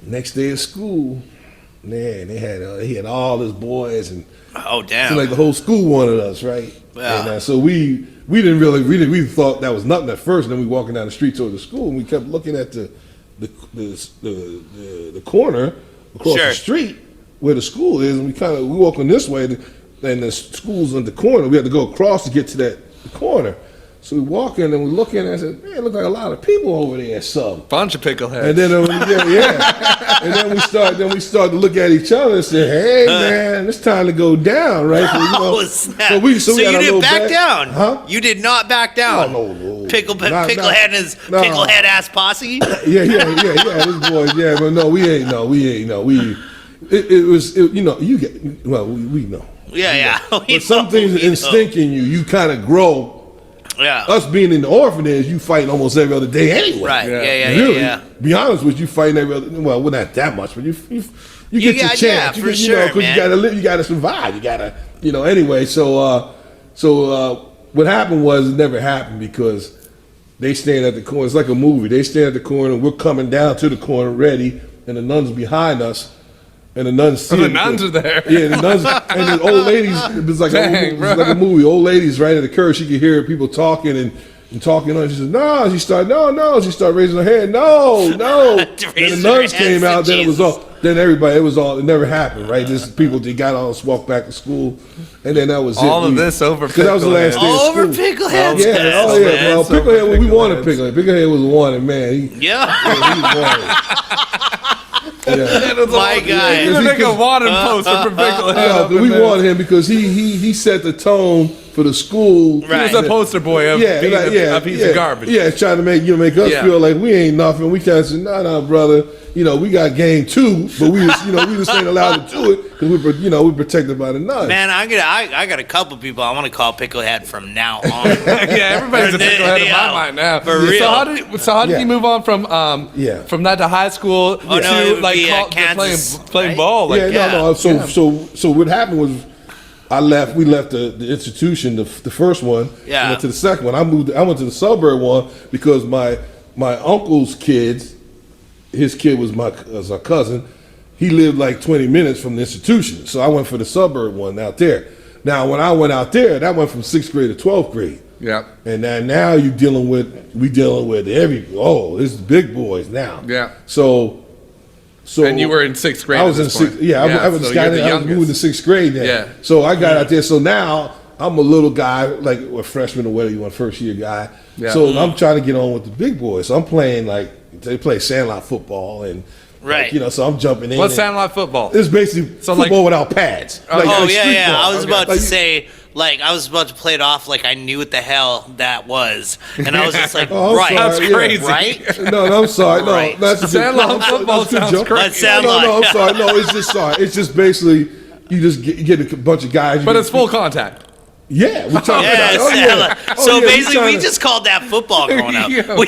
Next day of school, man, he had all his boys, and oh damn, so like the whole school wanted us, right? Yeah. And so we we thought that was nothing at first. And then we walking down the street toward the school, and we kept looking at the corner across the street where the school is, and we walking this way, and the school's on the corner. We had to go across to get to the corner. So we walk in and we look in and I said, man, it look like a lot of people over there or something. Bunch of Pickleheads. And then and then we start to look at each other and say, hey man, it's time to go down, right? So you didn't back down? Huh? You did not back down? No. Picklehead and his picklehead ass posse? Yeah, this boy, yeah, but no, we ain't know. We know. Yeah. But some things instinct in you kind of grow. Yeah. Us being in the orphanage, you fighting almost every other day anyway. Right. Yeah. Really, be honest with you, fighting every other. Well, not that much, but you get your chance. Yeah, for sure, because you gotta live, you gotta survive, you gotta, Anyway, so what happened was it never happened because they stand at the corner. It's like a movie. They stand at the corner, and we're coming down to the corner ready, and the nuns behind us. And the nuns see the nuns are there. Yeah, the nuns and the old ladies. It was like a movie. Old ladies right at the curb. She could hear people talking and talking on. She said, "No." She started raising her hand. No. Then the nuns came out. Then it was all. Then everybody. It was all. It never happened. Right. Just people. They got on us, walked back to school, and then that was all it. of this over. Because that was the last day. All over Picklehead. Yeah. Oh yeah. Well, Picklehead. We wanted Picklehead. Picklehead was wanted, man. He was wanted. Yeah. My guy. You make a wanted poster for Picklehead. We wanted him because he set the tone for the school. Right. He was a poster boy of being a piece of garbage. Yeah, trying to make us feel like we ain't nothing. We kind of said, no, brother. We got game too, but we just ain't allowed to do it because we're protected by the nuns. Man, I got a couple people I want to call Picklehead from now on. Yeah, everybody's a Picklehead in my mind now. For real. So how did you move on from that to high school to playing ball? No. So what happened was we left the institution, the first one. Yeah. Went to the second one. I went to the suburb one because my uncle's kids. His kid was our cousin. He lived like 20 minutes from the institution. So I went for the suburb one out there. Now, when I went out there, that went from 6th grade to 12th grade. Yeah. And now we dealing with it's the big boys now. Yeah. So And you were in 6th grade. I was at in this point. sixth. Yeah, I was so guy. you're the I was moving to youngest. 6th grade then. Yeah. So I got out there. So now I'm a little guy, like a freshman or whatever you want, first year guy. Yeah. So I'm trying to get on with the big boys. So I'm playing they play sandlot football and Right. so I'm jumping in. What's and Sandlot football? It's basically So, football without pads. Oh like yeah, street yeah. ball. I was about Like to say, I was about to play it off like I knew what the hell that was, and I was just like, Oh, I'm right, sorry, That's yeah. crazy. right. No, I'm sorry. No, Right. that's a good, Sandlot no, I'm sorry, football that's a good sounds joke. great. But Sandlot, No, I'm sorry. No, it's just sorry. It's just basically you just get a bunch of guys. But it's full contact. Yeah, we're talking Yeah, about. Sandlot. Oh, So yeah, basically, we tryna- just called that football growing up. Yeah. We-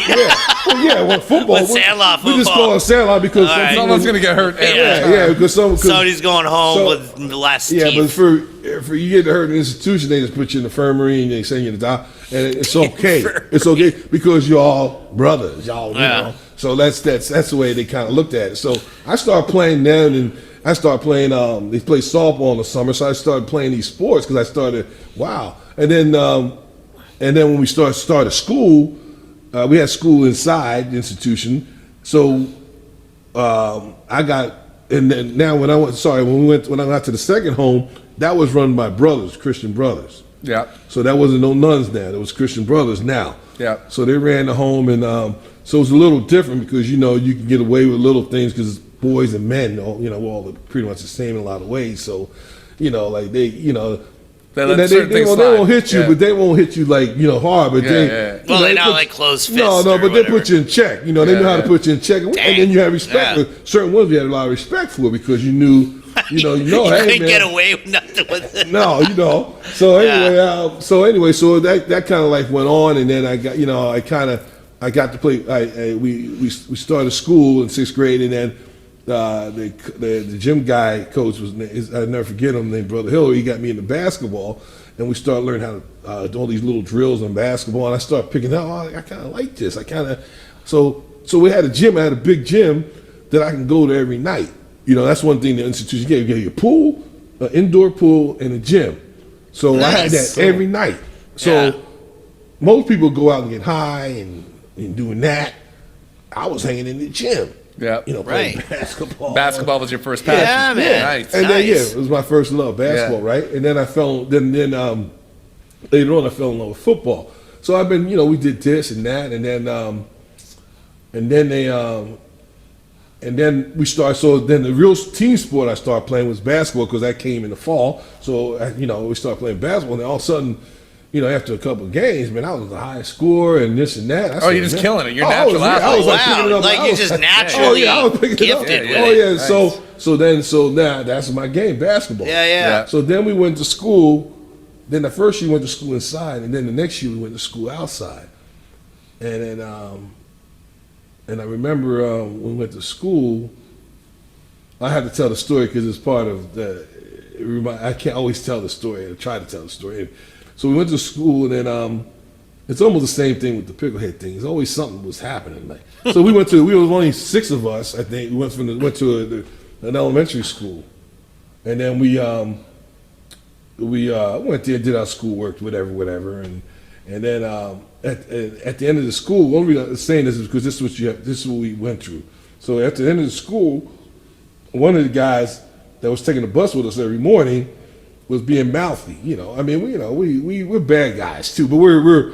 well, football. With Sandlot We just football. call it Sandlot because All some right. people- Someone's going to get hurt. every Yeah. time. Yeah, because Somebody's going home So- with less Yeah, but teeth. for you get hurt in an institution, they just put you in the infirmary and they send you to the doctor, and it's okay. It's okay because you're all brothers, y'all. You Yeah. know, so that's the way they kind of looked at it. So I started playing then, and I started playing. They play softball in the summer, so I started playing these sports because I started. Wow, and then when we started school, we had school inside the institution, so I got. And then now when I got to the second home, that was run by brothers, Christian brothers. Yeah. So that wasn't no nuns now. It was Christian brothers now. Yeah. So they ran the home, and so it was a little different because you can get away with little things because boys and men, we're all pretty much the same in a lot of ways. So, like they let certain things they slide. won't hit you, Yeah. but they won't hit you like hard. But Yeah, they, yeah. Well, they they're not put- like closed fists. No, or but they whatever. put you in check. They know how to put you in check, and then you have respect Yeah. for certain ones. We had a lot of respect for because you knew, you hey couldn't man, get away with nothing with it. no, So anyway, so that kind of like went on, and then I got, I got to play. We started school in 6th grade, and then the gym guy coach I'll never forget him, named Brother Hill. He got me into basketball, and we started learning how to do all these little drills on basketball, and I started picking out. I kind of like this. So we had a gym. I had a big gym that I can go to every night. That's one thing the institution gave. You get a pool, an indoor pool, and a gym. So I had Nice. that every night. So Yeah. most people go out and get high and doing that. I was hanging in the gym. Yeah. Playing Right. basketball. Basketball was your first passion. Yeah, man. Nice. And then Nice. it was my first love, basketball, Yeah. right? And then I fell. Then later on, I fell in love with football. So I've been, we did this and that, and then we started. So then the real team sport I started playing was basketball because that came in the fall. So we started playing basketball, and then all of a sudden, after a couple of games, man, I was the highest scorer and this and that. Oh, you're just killing it. You're I was, natural I athlete. was like picking it Wow, up. like I you was just like- naturally I was picking it up. gifted with Oh it. yeah, so now that's my game, basketball. Yeah. So then we went to school. Then the first year we went to school inside, and then the next year we went to school outside. And then and I remember when we went to school, I have to tell the story because it's part of I can't always tell the story. I try to tell the story. So we went to school, and then it's almost the same thing with the picklehead thing. There's always something was happening. So we were only 6 of us, I think. We went to an elementary school, and then we went there, did our schoolwork, whatever, and then at the end of the school, the only reason I'm saying this is because this is what we went through. So at the end of the school, one of the guys that was taking the bus with us every morning was being mouthy. We're bad guys too, but we're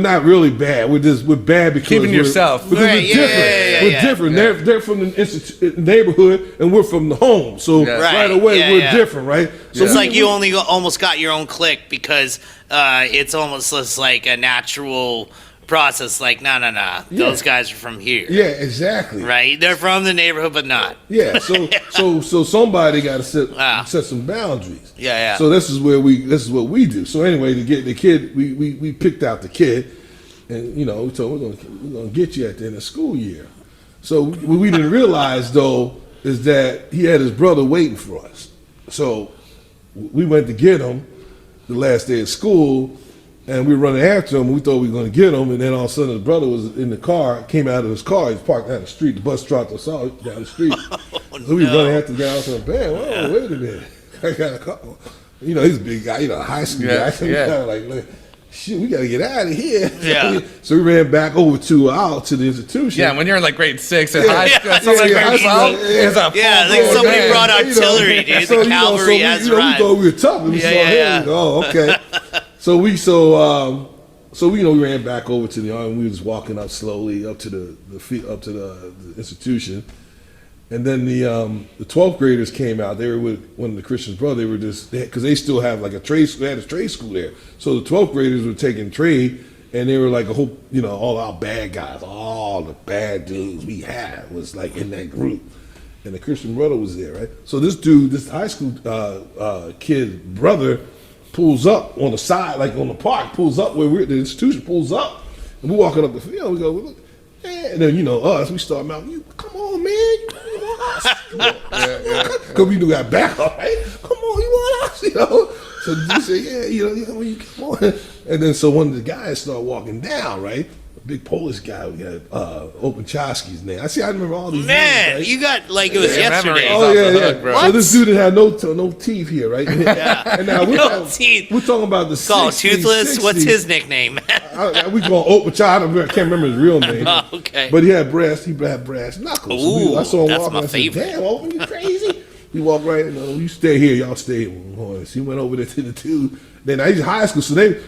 not really bad. We're bad because Keeping yourself. because Right, we're yeah, different. yeah, We're yeah. different. They're from the neighborhood, and we're from the home. So Yeah. right Right, away yeah, we're yeah. different, right? So It's we- like you only almost got your own clique because it's almost just like a natural process. Like, no. Those guys are from here. Yeah, exactly. Right? They're from the neighborhood, but not. Yeah, so somebody got to Wow. set some boundaries. Yeah. So this is what we do. So anyway, to get the kid, we picked out the kid, and we told him we're gonna get you at the end of the school year. So what we didn't realize though is that he had his brother waiting for us. So we went to get him the last day of school. And we were running after him. We thought we were going to get him. And then all of a sudden, his brother was in the car, came out of his car. He was parked down the street. The bus dropped us off down the street. So we were running after the guy. I was like, man, wait a minute. I got a call. He's a big guy, high school Yeah, guy. So yeah. we kinda like, shit, we got to get out of here. Yeah. So we ran back over to the institution. Yeah, when you're in like grade 6 in Yeah. high school, Yeah, something like yeah, grade 12, yeah. it's a Yeah, full like blown somebody day. brought artillery, dude. So, The cavalry has we arrived. thought we were tough. And we Yeah, saw yeah, him. yeah. Oh, okay. So we we ran back over to the army. We was walking up slowly up to the institution, and then the 12th graders came out. They were with one of the Christian's brothers. They were just because they still have like a trade. They had a trade school there. So the 12th graders were taking trade, and they were like a whole, all our bad guys, all the bad dudes we had was like in that group. And the Christian brother was there, right? So this high school kid brother pulls up on the side, like on the park, pulls up where the institution pulls up, and we're walking up the field. We go, look, and then us, we start mouthing, "You come on, man, you want us?" Because we knew got back, all right? Come on, you want us, So we say, yeah, you come on. And then so one of the guys started walking down, right? Big Polish guy, we got Opachowski's name. I remember all these Man, names, right? you got like it was Yeah, yesterday. memories. Oh off yeah, the yeah. hook, bro. So this dude had no teeth here, right? Yeah. And now No teeth. we're talking about the Call 60s, toothless. What's 60s. his nickname? We call Opachow. I can't remember his real name. Oh, okay. But he had brass. He had brass knuckles. Ooh, I saw him that's walking. my I said, favorite. "Damn, Open, you crazy?" We walked right in. You stay here. Y'all stay here. So he went over there to the two. Then I was in high school.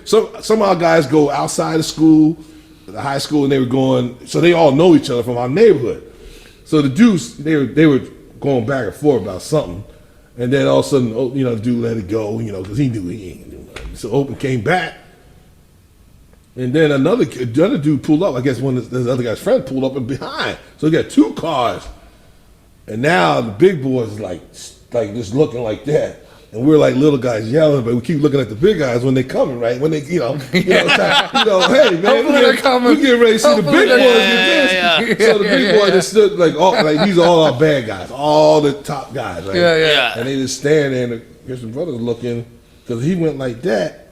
So some of our guys go outside of school, the high school, and they were going. So they all know each other from our neighborhood. So the dudes, they were going back and forth about something, and then all of a sudden, the dude let it go, because he knew he ain't gonna do nothing. So Open came back, and then the other dude pulled up. I guess one of the other guy's friend pulled up and behind. So he got two cars, and now the big boys like just looking like that. And we're like little guys yelling, but we keep looking at the big guys when they coming, right? When they, hey man, Hopefully we get ready to see the big boys get this. So the big boy that stood like these are all our bad guys, all the top guys, right? Yeah. And they just stand there, and the Christian brothers looking, because he went like that,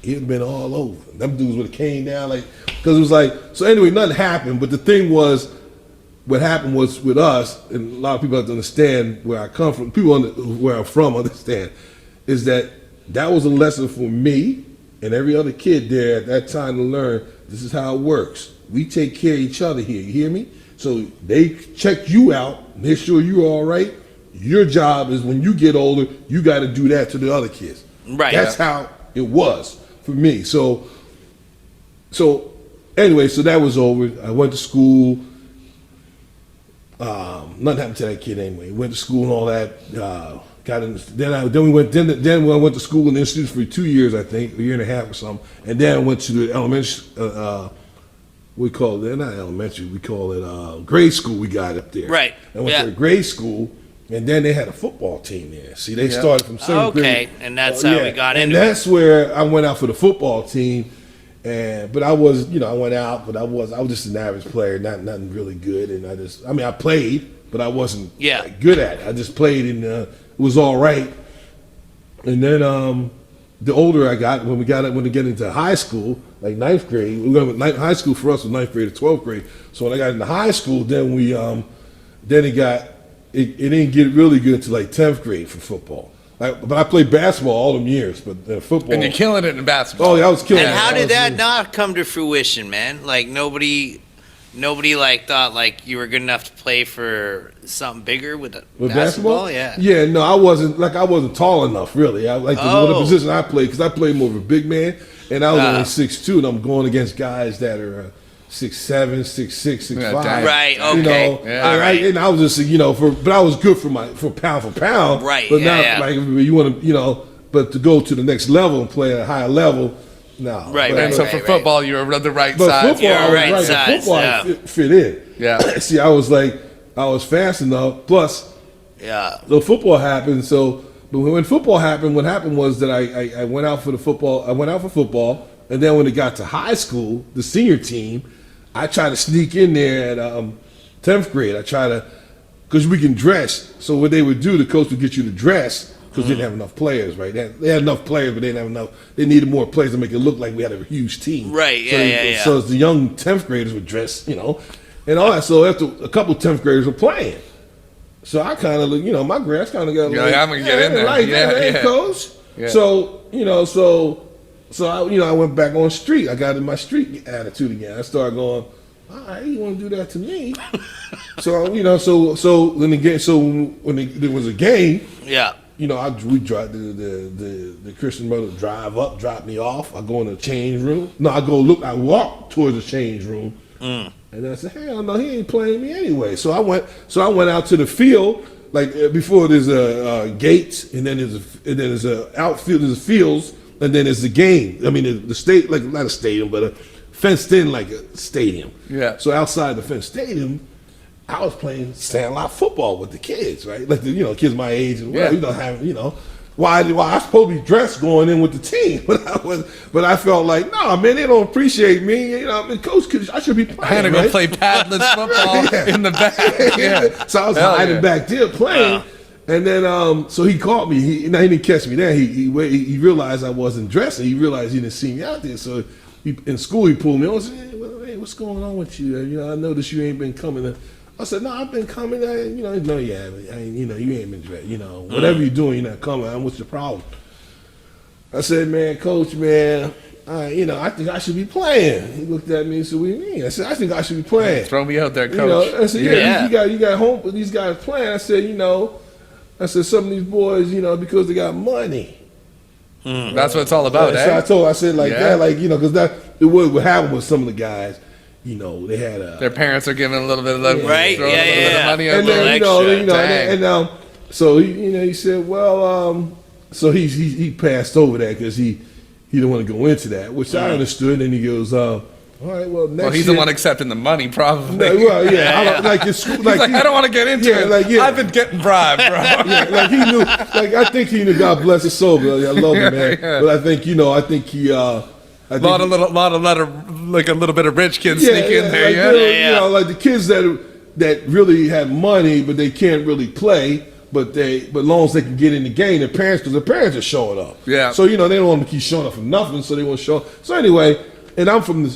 he'd have been all over. Them dudes would have came down, because it was like, so anyway, nothing happened, but the thing was, what happened was with us, and a lot of people have to understand where I come from, where I'm from understand, is that was a lesson for me and every other kid there at that time to learn, this is how it works. We take care of each other here, you hear me? So they check you out, make sure you're all right. Your job is when you get older, you got to do that to the other kids. Right. That's how it was for me. So anyway, so that was over. I went to school. Nothing happened to that kid anyway. Went to school and all that. Got in. Then I went to school in the institute for 2 years, I think, a year and a half or something. And then I went to the elementary. We call it not elementary. We call it grade school. We got up there. Right. I went to grade school, and then they had a football team there. See, they started from seventh grade. Okay, and that's how we got and into it. that's where I went out for the football team. But I was, I went out, but I was just an average player, nothing really good. And I played, but I wasn't good at it. I just played, and it was all right. And then the older I got, when we get into high school, like ninth grade, high school for us was ninth grade to 12th grade. So when I got into high school, then it didn't get really good to like 10th grade for football. But I played basketball all them years, but football. And you're killing it in basketball. Oh yeah, I was killing it. And how did that not come to fruition, man? Like nobody thought you were good enough to play for something bigger with basketball? Yeah. Yeah, no, I wasn't tall enough really. The position I played, because I played more of a big man, and I was only 6'2", and I'm going against guys that are 6'7", 6'6", 6'5". Right. Okay. All right. And I was just but I was good for pound. Right. But not you want to but to go to the next level and play at a higher level. No. Right. And so for football, you were the right but size. Football, I was right size, Football yeah. fit in. Yeah. See, I was fast enough. Plus, the football happened. So, but when football happened, what happened was that I went out for football. I went out for football, and then when it got to high school, the senior team, I tried to sneak in there at 10th grade. I tried to, because we can dress. So what they would do, the coach would get you to dress, because they didn't have enough players, right? They had enough players, but they didn't have enough. They needed more players to make it look like we had a huge team. Right, So the young 10th graders would dress, and all that. So after a couple 10th graders were playing, so I kind of, my grass kind of got I'm gonna get in there. Coach. Yeah. So, I went back on street. I got in my street attitude again. I started going, all right, you want to do that to me? So when there was a game, Yeah. we drive the Christian brother drive up, drop me off. I go in the change room. No, I walk towards the change room, and then I said, hell no, he ain't playing me anyway. So I went out to the field. Like before, there's a gates, and then there's a outfield, there's fields, and then there's the game. I mean, the state, like not a stadium, but a fenced in like a stadium. Yeah. So outside the fenced stadium, I was playing sandlot football with the kids, right? Like kids my age and whatever. Why I was supposed to be dressed going in with the team, but I felt like, nah, man, they don't appreciate me. Coach, I should be playing. I had to go play paddless football in the back. Yeah. So I was hiding back there playing, and then so he caught me. He didn't catch me there. He realized I wasn't dressing. He realized he didn't see me out there. So in school he pulled me on and said, hey, what's going on with you? I noticed you ain't been coming. I said, no, I've been coming. No, you haven't. You ain't been dressed. Whatever you're doing, you're not coming. What's your problem? I said, man, coach, man, I think I should be playing. He looked at me and said, what do you mean? I said, I think I should be playing. Throw me out there, coach. I said, you got home with these guys playing. I said, some of these boys, because they got money. That's what it's all about, So I told, I said that, because what happened with some of the guys. They had their parents are giving a little bit of money and then so he said, well, so he passed over that because he didn't want to go into that, which I understood. And he goes, all right, well, next he's year, the one accepting the money, probably. Well, yeah, I don't, like it's like I don't want to get into it. I've been getting bribed, bro. Like he knew, I think he knew. God bless his soul, bro. I love him, man. But I think he. A little bit of rich kids sneak in there, like the kids that really have money, but they can't really play. But long as they can get in the game, because their parents are showing up. Yeah. So they don't want to keep showing up for nothing, so they want to show up. So anyway, and I'm from an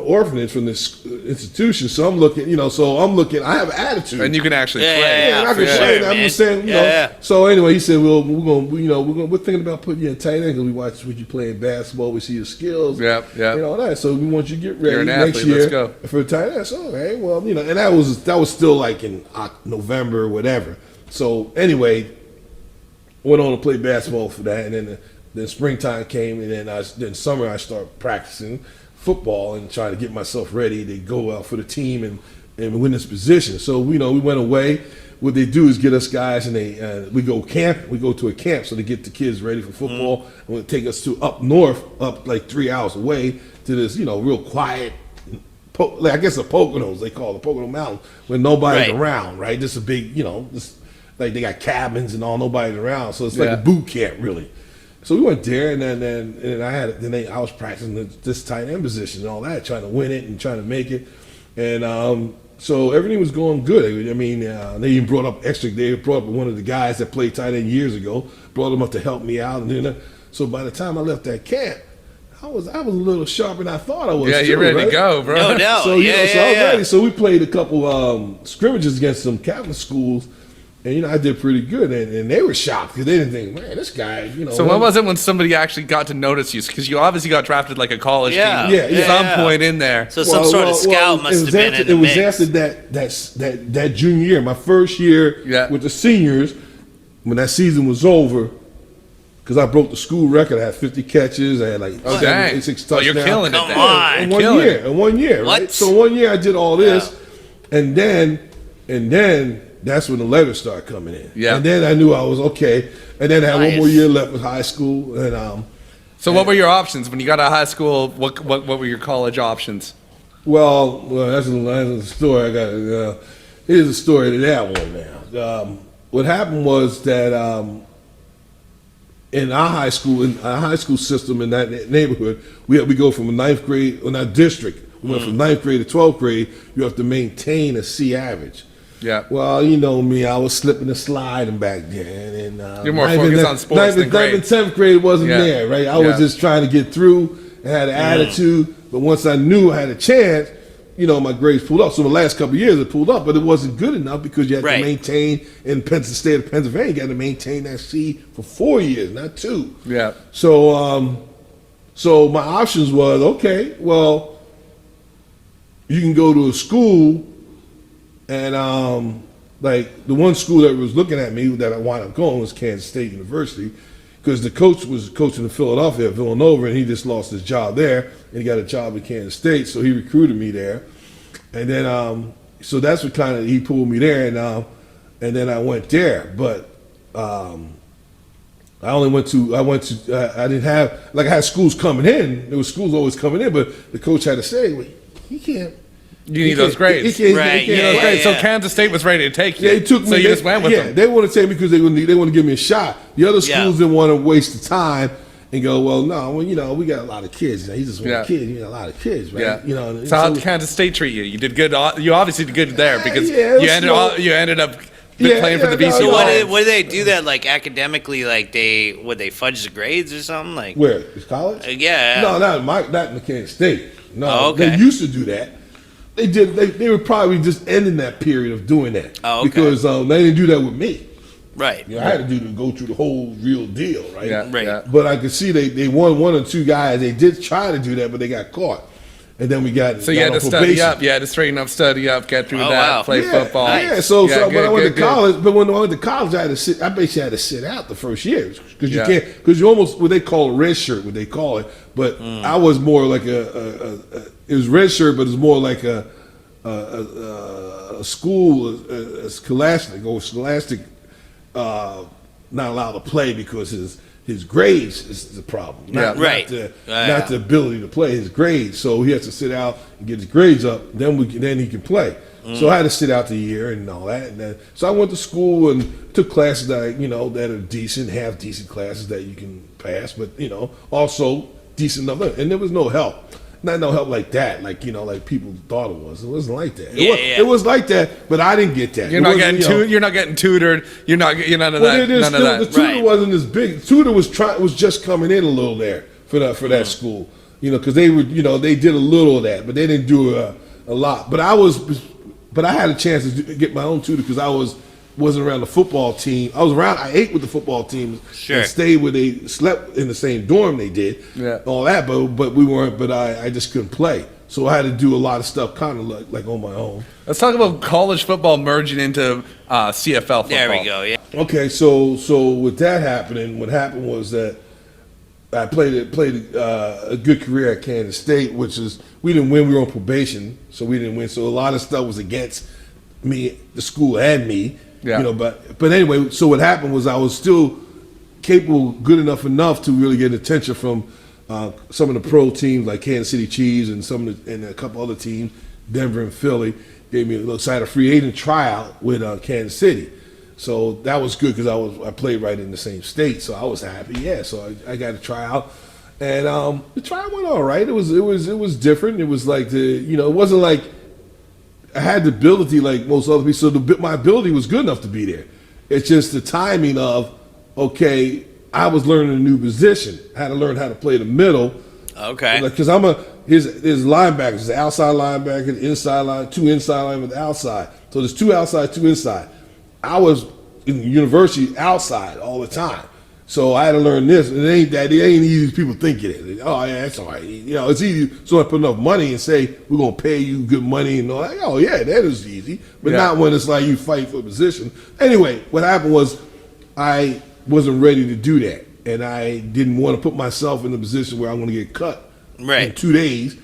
orphanage, from this institution. So I'm looking, I have an attitude, and you can actually play. Yeah, and I can play. I'm just saying, So anyway, he said, well, we're thinking about putting you in tight end because we watch what you playing basketball, we see your skills, yeah, that. So we want you to get ready next athlete, year for tight end. So okay, well, and that was still like in November or whatever. So anyway, went on to play basketball for that, and then springtime came, and then summer I started practicing football and trying to get myself ready to go out for the team and win this position. So we went away. What they do is get us guys, and we go camp. We go to a camp so they get the kids ready for football, and they take us to up north, up like 3 hours away to this real quiet. I guess the Poconos, they call it the Pocono Mountain, where nobody's around, right? Just a big, like they got cabins and all, nobody's around, so it's like a boot camp, really. So we went there, and then I was practicing this tight end position and all that, trying to win it and trying to make it, and so everything was going good. I mean, they even brought up one of the guys that played tight end years ago, brought him up to help me out, and so by the time I left that camp, I was a little sharper than I thought I was. Yeah, you're ready to go, bro. No doubt. So I was ready. So we played a couple scrimmages against some Catholic schools. And I did pretty good, and they were shocked because they didn't think, man, this guy, So what was it when somebody actually got to notice you? Because you obviously got drafted like a college team at some point in there. So some sort of scout must have been in the mix. It was after that junior year, my first year with the seniors, when that season was over, because I broke the school record. I had 50 catches. I had like 6 touchdowns. You're killing it. Come on. In 1 year, right? What? So 1 year I did all this, and then that's when the letters started coming in. Yeah. And then I knew I was okay. And then I had one more year left with high school. And so what were your options when you got out of high school? What were your college options? Well, that's a story. I got. Here's the story to that one now. What happened was that in our high school system in that neighborhood, we go from a ninth grade in our district. We went from ninth grade to 12th grade. You have to maintain a C average. Yeah. Well, you know me, I was slipping and sliding back then, and you're more focused on sports than grades. 9th and 10th grade wasn't there, right? I was just trying to get through and had an attitude, but once I knew I had a chance, my grades pulled up. So the last couple of years it pulled up, but it wasn't good enough because you had to maintain in the state of Pennsylvania. You got to maintain that C for 4 years, not 2. Yeah. So So my options was, okay, well, you can go to a school, and like the one school that was looking at me that I wound up going was Kansas State University, because the coach was coaching in Philadelphia at Villanova, and he just lost his job there, and he got a job at Kansas State, so he recruited me there, and then so that's what kind of he pulled me there, and then I went there, but. I didn't have, like I had schools coming in. There was schools always coming in, but the coach had to say, well, he can't. You need those grades. Right, yeah, Those grades. So yeah. Kansas State was ready to take you. They took me. So you just went with them. They want to take me because they want to give me a shot. The other schools didn't want to waste the time and go, well, no, well, we got a lot of kids. He's just one kid. You got a lot of kids, right? Yeah. So how did Kansas State treat you? You did good. You obviously did good there because you ended up playing for the BC. So what did they do that like academically? Like would they fudge the grades or something? Like where college? Yeah. No, not in Kansas State. No, okay. They used to do that. They did. They were probably just ending that period of doing that because they didn't do that with me. Right. I had to go through the whole real deal, right? Yeah, right. Yeah. But I could see they won one or two guys. They did try to do that, but they got caught. And then we got so you had to study up. You had to straighten up, study up, get through that, play football. Yeah. So when I went to college, but when I went to college, I basically had to sit out the first year because you can't, because you almost what they call a red shirt, what they call it. But I was more like it was red shirt, but it was more like a school, a scholastic, not allowed to play because his grades is the problem. Not the ability to play, his grades. So he has to sit out and get his grades up. Then he can play. So I had to sit out the year and all that. And so I went to school and took classes that that are decent, half decent classes that you can pass, but also decent enough. And there was no help. Not no help like that, like people thought it was. It wasn't like that. It was like that, but I didn't get that. You're not getting tutored. You're none of that. None of that. The tutor wasn't as big. The tutor was just coming in a little there for that school. Because they were they did a little of that, but they didn't do a lot. But I had a chance to get my own tutor because I wasn't around the football team. I ate with the football team and stayed where they slept in the same dorm they did. Yeah. All that, but we weren't. But I just couldn't play, so I had to do a lot of stuff kind of like on my own. Let's talk about college football merging into CFL football. There we go. Yeah. Okay, so with that happening, what happened was that I played a good career at Kansas State, which is we didn't win. We were on probation, so we didn't win. So a lot of stuff was against me, the school, and me. Yeah. But anyway, so what happened was I was still capable, good enough to really get attention from some of the pro teams like Kansas City Chiefs and a couple other teams, Denver and Philly. Gave me a little side of free agent tryout with Kansas City, so that was good because I played right in the same state, so I was happy. Yeah, so I got a tryout, and the tryout went all right. It was different. It was like it wasn't like I had the ability like most other people, so my ability was good enough to be there. It's just the timing of, okay, I was learning a new position. I had to learn how to play the middle. Okay. Because his linebackers, the outside linebacker, the inside line, two inside line with the outside. So there's two outside, two inside. I was in university outside all the time. So I had to learn this, and it ain't easy as people think it is. Oh yeah, that's all right. It's easy. So I put enough money and say we're gonna pay you good money and all that. Oh yeah, that is easy. But not when it's like you fight for a position. Anyway, what happened was I wasn't ready to do that, and I didn't want to put myself in a position where I'm gonna get cut in 2 days.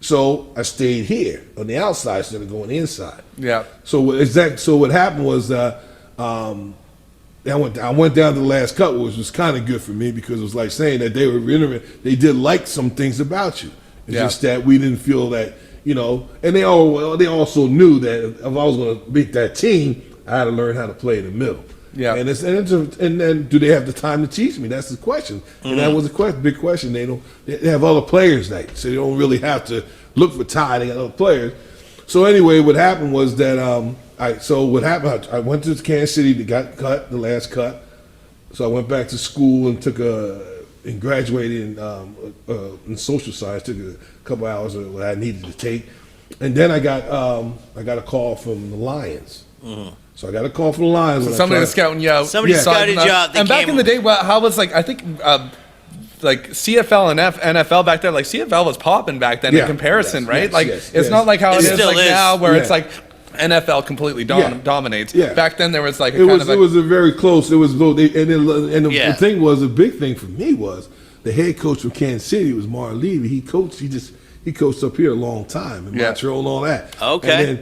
So I stayed here on the outside instead of going inside. Yeah. So what happened was I went down to the last cut, which was kind of good for me because it was like saying that they did like some things about you. It's just that we didn't feel that, and they also knew that if I was going to beat that team, I had to learn how to play in the middle. Yeah. And then do they have the time to teach me? That's the question. And that was a big question. They have other players so they don't really have to look for Ty. They got other players. So anyway, what happened was that I went to Kansas City. They got cut, the last cut. So I went back to school and graduated in social science. Took a couple hours of what I needed to take, and then I got a call from the Lions. Mm-hmm. So I got a call from the Lions. So somebody was scouting you out. Somebody scouted you out. And back in the day, how was I think like CFL and NFL back then, like CFL was popping back then Yeah. in comparison, Yes, right? yes, like yes, it's yes. not like how It it is still like is. now, where it's Yeah. like NFL completely Yeah. dominates. Yeah. Back then there was like a It kind was of a, it was a very close. It was and the Yeah. thing was, a big thing for me was the head coach from Kansas City was Mark Levy. He coached up here a long time in Yeah. Montreal and all that. Okay.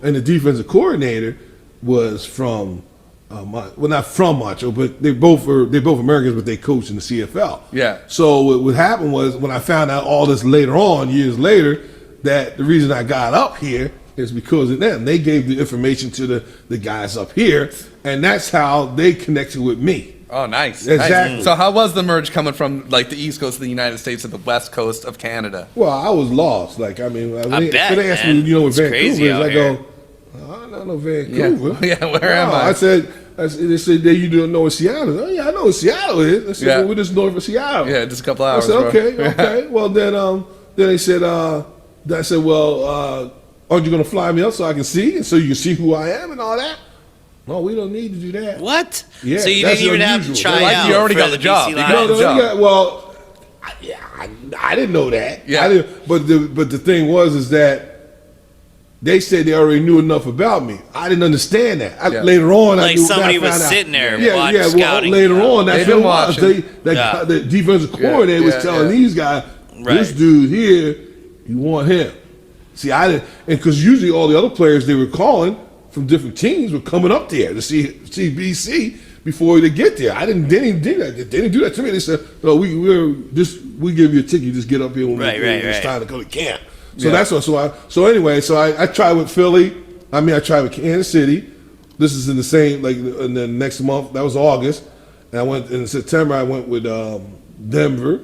And the defensive coordinator was from not from Montreal, but they're both Americans, but they coached in the CFL. Yeah. So what happened was, when I found out all this later on, years later, that the reason I got up here is because of them. They gave the information to the guys up here, and that's how they connected with me. oh, nice. Exactly. Nice. So how was the merge coming from like the East Coast of the United States to the West Coast of Canada? Well, I was lost. Like, I mean, when they bet, asked man. me, what It's Vancouver crazy is, out I here. go, I don't know Vancouver. Yeah, where am I? I said, they said, you don't know what Seattle is. Oh, yeah, I know what Seattle is. I said, Yeah. well, we're just north of Seattle. Yeah, just a couple I hours. said, bro. okay. Well, then they said, I said, well, aren't you going to fly me up so I can see, and so you can see who I am and all that? No, we don't need to do that. What? Yeah, so you that's didn't even have to unusual. try Like, out. you already for got the job. BC You Lions? got the job. Well, I didn't know that. Yeah. I didn't, but the thing is that they said they already knew enough about me. I didn't understand that. Yeah. Later on, I Like knew, somebody I found was out. sitting there Well, scouting. later on, that's They've been what it was. watching. Yeah. The defensive coordinator was yeah, telling yeah. these guys, Right. this dude here, you want him. See, I didn't, and because usually all the other players they were calling from different teams were coming up there to see BC before they get there. They didn't do that. They didn't do that to me. They said, "No, we give you a ticket. Just get up here when it's time to go to camp." So Yeah. that's what. I tried with Philly. I tried with Kansas City. This is in the same, like, in the next month. That was August, and I went in September. I went with Denver,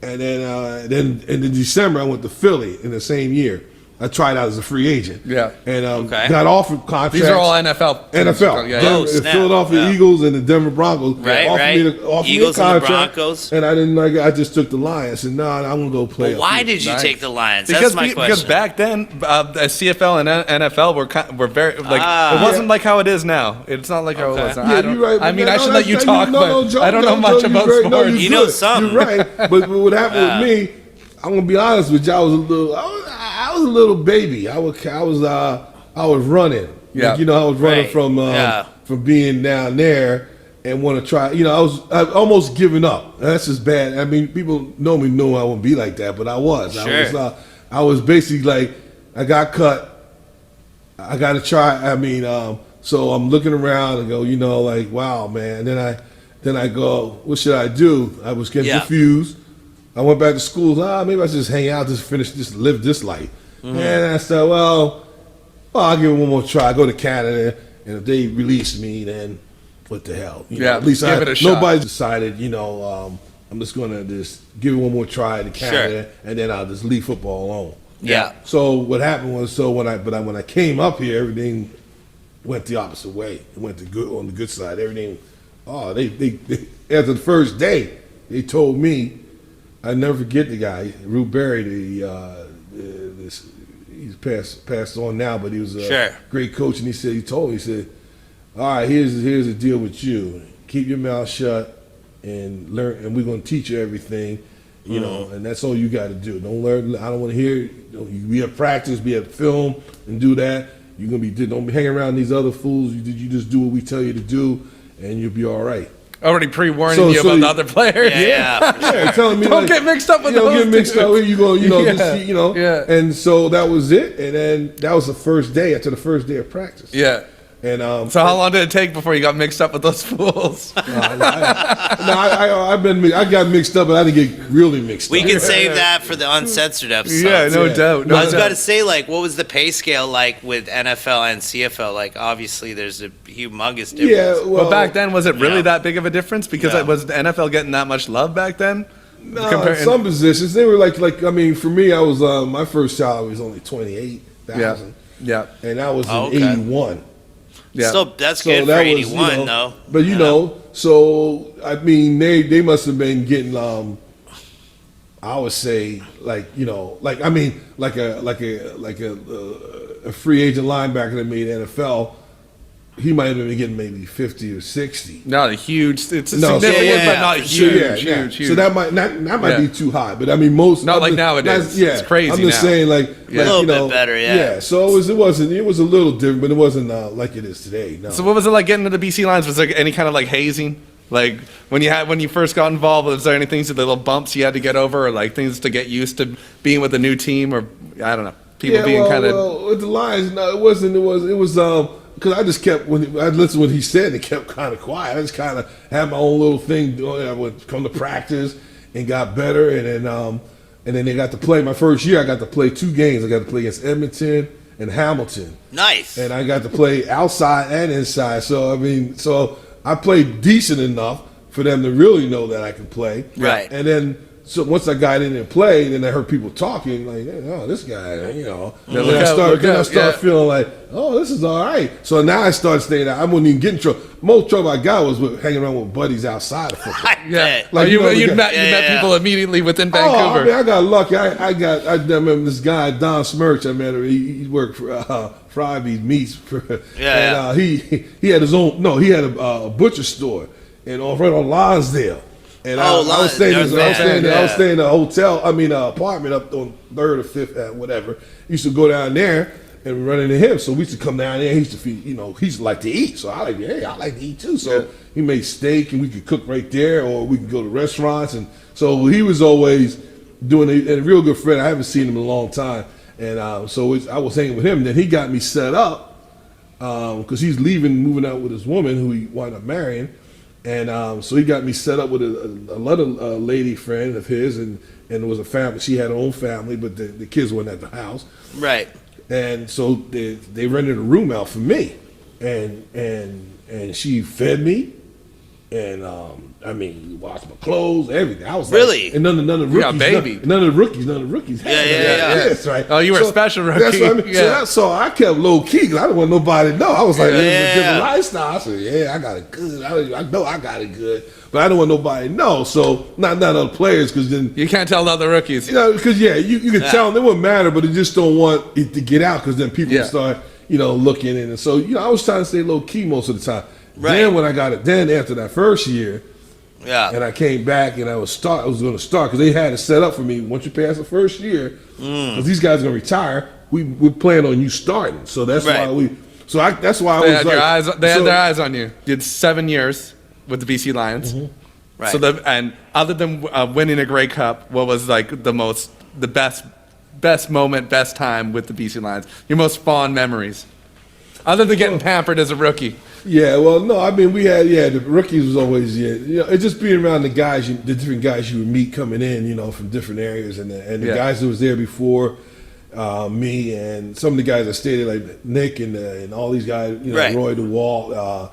and then in December I went to Philly in the same year. I tried out as a free agent. Yeah. And Okay. got offered contracts. These are all NFL. NFL. Yeah, Denver- Oh, the snap. Philadelphia Yeah. Eagles and the Denver Broncos Right, offered right. me offered Eagles me a and the contract, Broncos. and I didn't like it. I just took the Lions. I said, "No, I'm gonna go play." But up why here." did you Nice. take the Lions? Because That's my because question. back then, CFL and NFL were very like it wasn't like how it is now. It's not like how it was. Now. Yeah, I don't. you're right. I mean, No, I should no, let you that's- talk, no, Joe, but I don't know Joe, much you're about right. No, sports. You know good. something. You're right. But what happened with me, I'm gonna be honest with you. I was a little baby. I was running. Yeah. Like, I was running Right. from being down there and want to try. I almost giving up. And that's just bad. I mean, people know me, know I wouldn't be like that, but I was. Sure. I was basically like, I got cut. I got to try. So I'm looking around and go, like, wow, man. Then I go, what should I do? I was getting Yeah. confused. I went back to school. Maybe I should just hang out, just live this life. And I said, well, I'll give it one more try. Go to Canada, and if they release me, then what the hell? At least give it a shot. Nobody decided. I'm just gonna just give it one more try to Canada, and then I'll just leave football alone. Yeah. So what happened was, when I came up here, everything went the opposite way. It went on the good side. Everything. They after the first day, they told me. I never forget the guy, Rube Berry. He's passed on now, but he was a great coach. And he told me, all right, here's the deal with you. Keep your mouth shut and learn, and we're gonna teach you everything. And that's all you got to do. Don't learn. I don't want to hear. We have practice, we have film, and do that. You're gonna don't be hanging around these other fools. You just do what we tell you to do, and you'll be all right. Already pre-warning you about the other players. Yeah. For sure. Yeah, telling me Don't get mixed up with don't those get mixed dudes. up. You go, Yeah. Yeah. And so that was it. And then that was the first day after the first day of practice. Yeah. And So how long did it take before you got mixed up with those fools? I got mixed up, but I didn't get really mixed We up. can save that for the uncensored episode. Yeah, no doubt. No I was doubt. about to say, like, what was the pay scale like with NFL and CFL? Like, obviously, there's a humongous difference. Yeah, well, But back then, was it really Yeah. that big of a difference? Because Yeah. was the NFL getting that much love back then? no, some positions they were like for me, I was my first salary was only $28,000, Yeah. and that was in Oh, okay. '81. Yeah. Still, that's So good that for was, 81, though. But so I mean, they must have been getting I would say like a free agent linebacker that made NFL. he might have been getting maybe 50 or 60. Not a huge. It's a No, so- significant, but yeah, not for huge, sure. huge. So that might be too high, but I mean most Not like I'm just- nowadays. Yeah, It's crazy I'm just now. saying like A little you know, bit better, yeah. So it was a little different, but it wasn't like it is today. No. So what was it like getting into the BC Lions? Was there any kind of like hazing? Like when you first got involved, was there any things, the little bumps you had to get over, or like things to get used to being with a new team, or I don't know, people being kind of. Well, with the Lions, no, it wasn't. It was because I just kept when I listened to what he said, and kept kind of quiet. I just kind of had my own little thing. I would come to practice and got better, and then they got to play. My first year, I got to play 2 games. I got to play against Edmonton and Hamilton, Nice. and I got to play outside and inside. So I mean, I played decent enough for them to really know that I could play. Right. And then so once I got in and played, and I heard people talking like, oh, this guy, you know. Yeah, Then I start yeah. feeling like, oh, this is all right. So now I started staying out. I wouldn't even get in trouble. Most trouble I got was with hanging around with buddies outside of football. Yeah, Like, you, you know, you the met guy- you met Yeah. people immediately within Oh, Vancouver. I mean, I got lucky. I remember this guy, Don Smirch. I met him. He worked for Frybee's Meats. Yeah. And he had his own. No, he had a butcher store, and right on Lonsdale. And I was staying in a hotel. I mean, apartment up on 3rd or 5th, whatever. Used to go down there and run into him. So we used to come down there. He used to feed, he used to like to eat. So I like to eat too. So he made steak, and we could cook right there, or we could go to restaurants. And so he was always doing it. And a real good friend. I haven't seen him in a long time. And I was hanging with him. And then he got me set up because he's moving out with his woman who he wound up marrying. And so he got me set up with another lady friend of his, and it was a family. She had her own family, but the kids weren't at the house. Right. And so they rented a room out for me, and she fed me, and I mean, washed my clothes, everything. I was Really? like, and none of the You got rookies, baby. none of the rookies had Yeah. this, right? Oh, you were a special rookie. That's what I mean. Yeah. So I kept low key because I didn't want nobody to know. I was like, this is a Yeah. different lifestyle. I said, yeah, I got it good. I know I got it good, but I don't want nobody to know. So not other players, because then You can't tell the other rookies. because you can tell them it wouldn't matter, but it just don't want it to get out because then people Yeah. start looking in. And so I was trying to stay low key most of the time. Right. Then when I got it, then after that first year, Yeah. and I came back and I was going to start because they had it set up for me. Once you pass the first year, because these guys are going to retire, we plan on you starting. So that's Right. why that's why I They was had like, they had their eyes on you. You did 7 years with the BC Lions. Right. So and other than winning a Grey Cup, what was like the best moment, best time with the BC Lions? Your most fond memories, other than getting pampered as a rookie. Yeah, well, no, I mean, we had, the rookies was always, it's just being around the guys, the different guys you would meet coming in, from different areas, and the guys that was there before me, and some of the guys that stayed there, like Nick and all these guys, Right. Roy DeWalt,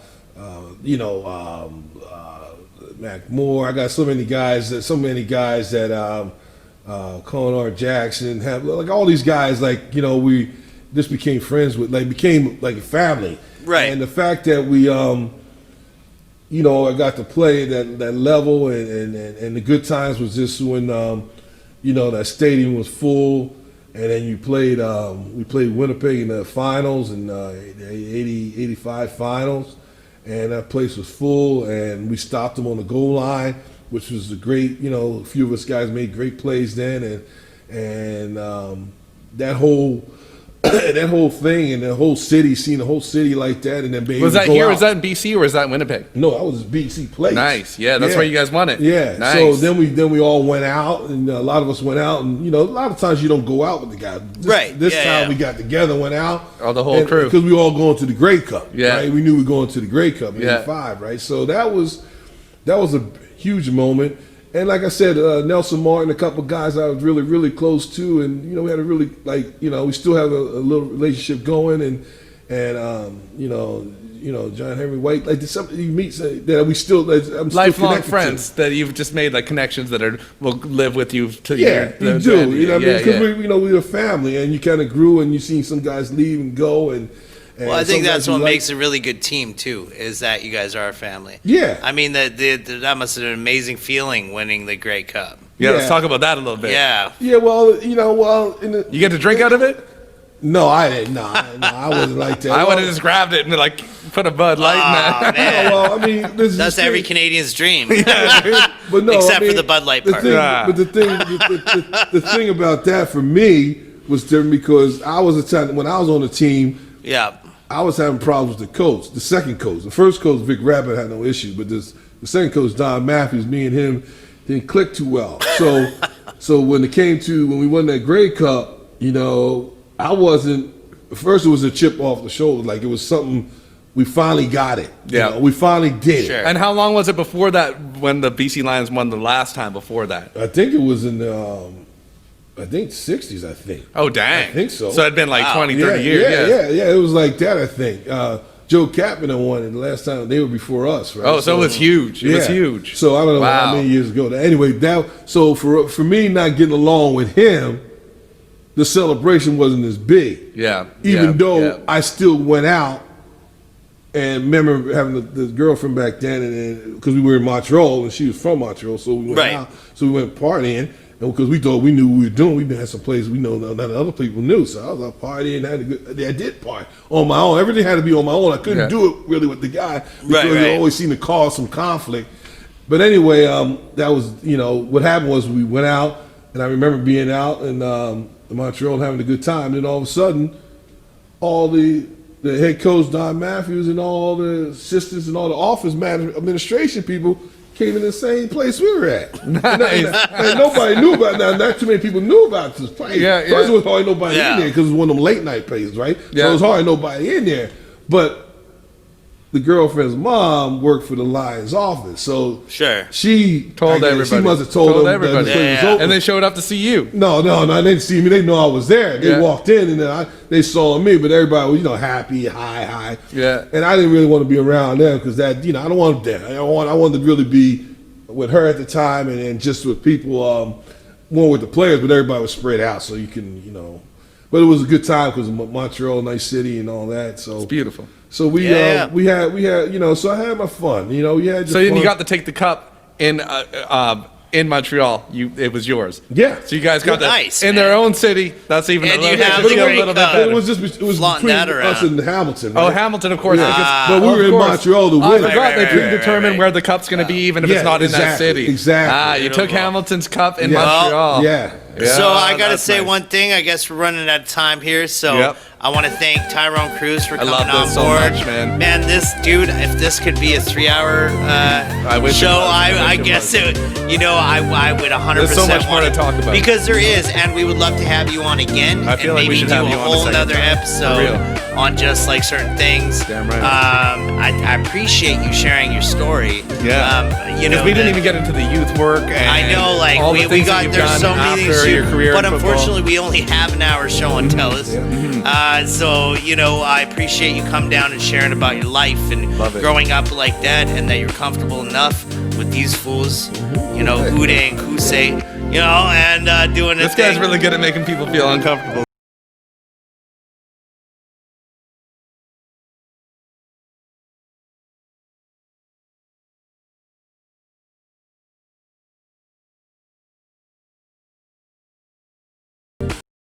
Mac Moore. I got so many guys that Conar Jackson, have like all these guys, like, we just became friends with, like, became like a family. Right. And the fact that we, I got to play at that level, and the good times was just when, that stadium was full, and then we played Winnipeg in the finals, in the 85 finals, and that place was full, and we stopped them on the goal line, which was a great, a few of us guys made great plays then, and that whole thing, and the whole city, seeing the whole city like that, and then being Was able that to go here? out. Was that in BC or was that in Winnipeg? No, I was BC place. Nice. Yeah, that's where you guys won it. Yeah. Nice. So then we all went out, and a lot of us went out, and a lot of times you don't go out with the guys. Right. This Yeah, time yeah. we got together, went out. Oh, the whole crew. Because we all going to the Grey Cup. Yeah. Right? We knew we were going to the Grey Cup in Yeah. '85, right? So that was a huge moment. And like I said, Nelson Martin, a couple of guys I was really, really close to, and we had a really, like, we still have a little relationship going, and John Henry White, like, there's something you meet that we still, I'm still Lifelong connected friends that you've just made like connections that will live with you till to. Yeah, you're you the do. end. You know what I mean? Yeah, Because we're a family, and you kind of grew, and you seen some guys leave and go, and Well, I think some that's guys you what like. makes a really good team too, is that you guys are a family. Yeah. I mean, that must have been an amazing feeling winning the Grey Cup. Yeah, let's Yeah. talk about that a little bit. Yeah. Yeah, well, in the, You get to drink out of it? No, I didn't. No, I wasn't like that. I would have just grabbed it and like put a Bud Light in Oh, that. man. Well, I mean, That's every Canadian's dream. but no, Except I mean, for the Bud Light the part. thing, Yeah. But the thing about that for me was different because I was when I was on the team, Yeah. I was having problems with the coach, the second coach. The first coach, Vic Rabbit, had no issue, but the second coach, Don Matthews, me and him didn't click too well. So when we won that Grey Cup, you know, I wasn't. First, it was a chip off the shoulder, like it was something. We finally got it. Yeah. You know, we finally did Sure. it. And how long was it before that when the BC Lions won the last time before that? I think it was in the, I think 60s. I think. Oh, dang. I think so. So it'd been like Wow. 20, 30 years. Yeah. It was like that. I think. Joe Kaepernick won it the last time. They were before us, right? Oh, so it was huge. It was huge. So I don't know Wow. how many years ago. Anyway, so for me not getting along with him, the celebration wasn't as big. Yeah. Even though yeah. I still went out and remember having the girlfriend back then, and because we were in Montreal and she was from Montreal, so we went Right. out. So we went partying, and because we thought we knew what we were doing, we had some places we know none of the other people knew. So I was out partying, had a good. I did party on my own. Everything had to be on my own. I couldn't Yeah. do it really with the guy because Right. it always seemed to cause some conflict. But anyway, that was what happened was we went out, and I remember being out in Montreal and having a good time. Then all of a sudden, all the head coach Don Matthews and all the assistants and all the office administration people came in the same place we were at. And nobody knew about that. Not too many people knew about this place. Yeah, First, yeah. it was hardly nobody Yeah. in there because it was one of them late night places, right? Yeah. So it was hardly nobody in there. But the girlfriend's mom worked for the Lions office, so Sure. she Told I guess everybody. She must have told them everybody. that the place Yeah, was yeah. open. And they showed up to see you. No, they didn't see me. They know I was there. They Yeah. walked in and then they saw me, but everybody was, happy, hi. Yeah. And I didn't really want to be around them because I don't want them there. I wanted to really be with her at the time and just with people, more with the players, but everybody was spread out so you can, But it was a good time because Montreal, nice city and all that. So It's beautiful. So we Yeah. we had so I had my fun. We had So then fun. you got to take the cup in Montreal. It was yours. Yeah. So you guys got that Nice, in their man. own city. That's even And a you little, have makes the it feel a Grey little bit Cup. better. It was Flaunting between that us around. and Hamilton. Oh, Right? Hamilton, of course. Yeah. because- But we were of in course. Montreal to I win. forgot Right, they right, predetermined right. where the cup's going to be, even if Yeah, it's not in that exactly, city. exactly. You took Beautiful. Hamilton's cup in Yeah. Montreal. Yeah. So I got to that's say nice. one thing. I guess we're running out of time here. So Yep. I want to thank Tyrone Crews for coming love on this so board. much, man. Man, this dude, if this could be a 3-hour I wish it show, was. I I wish it guess was. it, I would 100% There's so much more want to it. talk about. Because there is, and we would love to have you on again. I feel and like we maybe should do have a you on a whole second other time. For episode real. on just like certain things. Damn right. I appreciate you sharing your story. Yeah. You know, we didn't that- even get into the youth work. And I know, like all the we things that got you've there's done so many things, after your career but in football. unfortunately we only have an hour show and tell us. So I appreciate you come down and sharing about your life and Love it. growing up like that, and that you're comfortable enough with these fools, Uday and Kusei, and doing This thing. guy's really good at making people feel uncomfortable.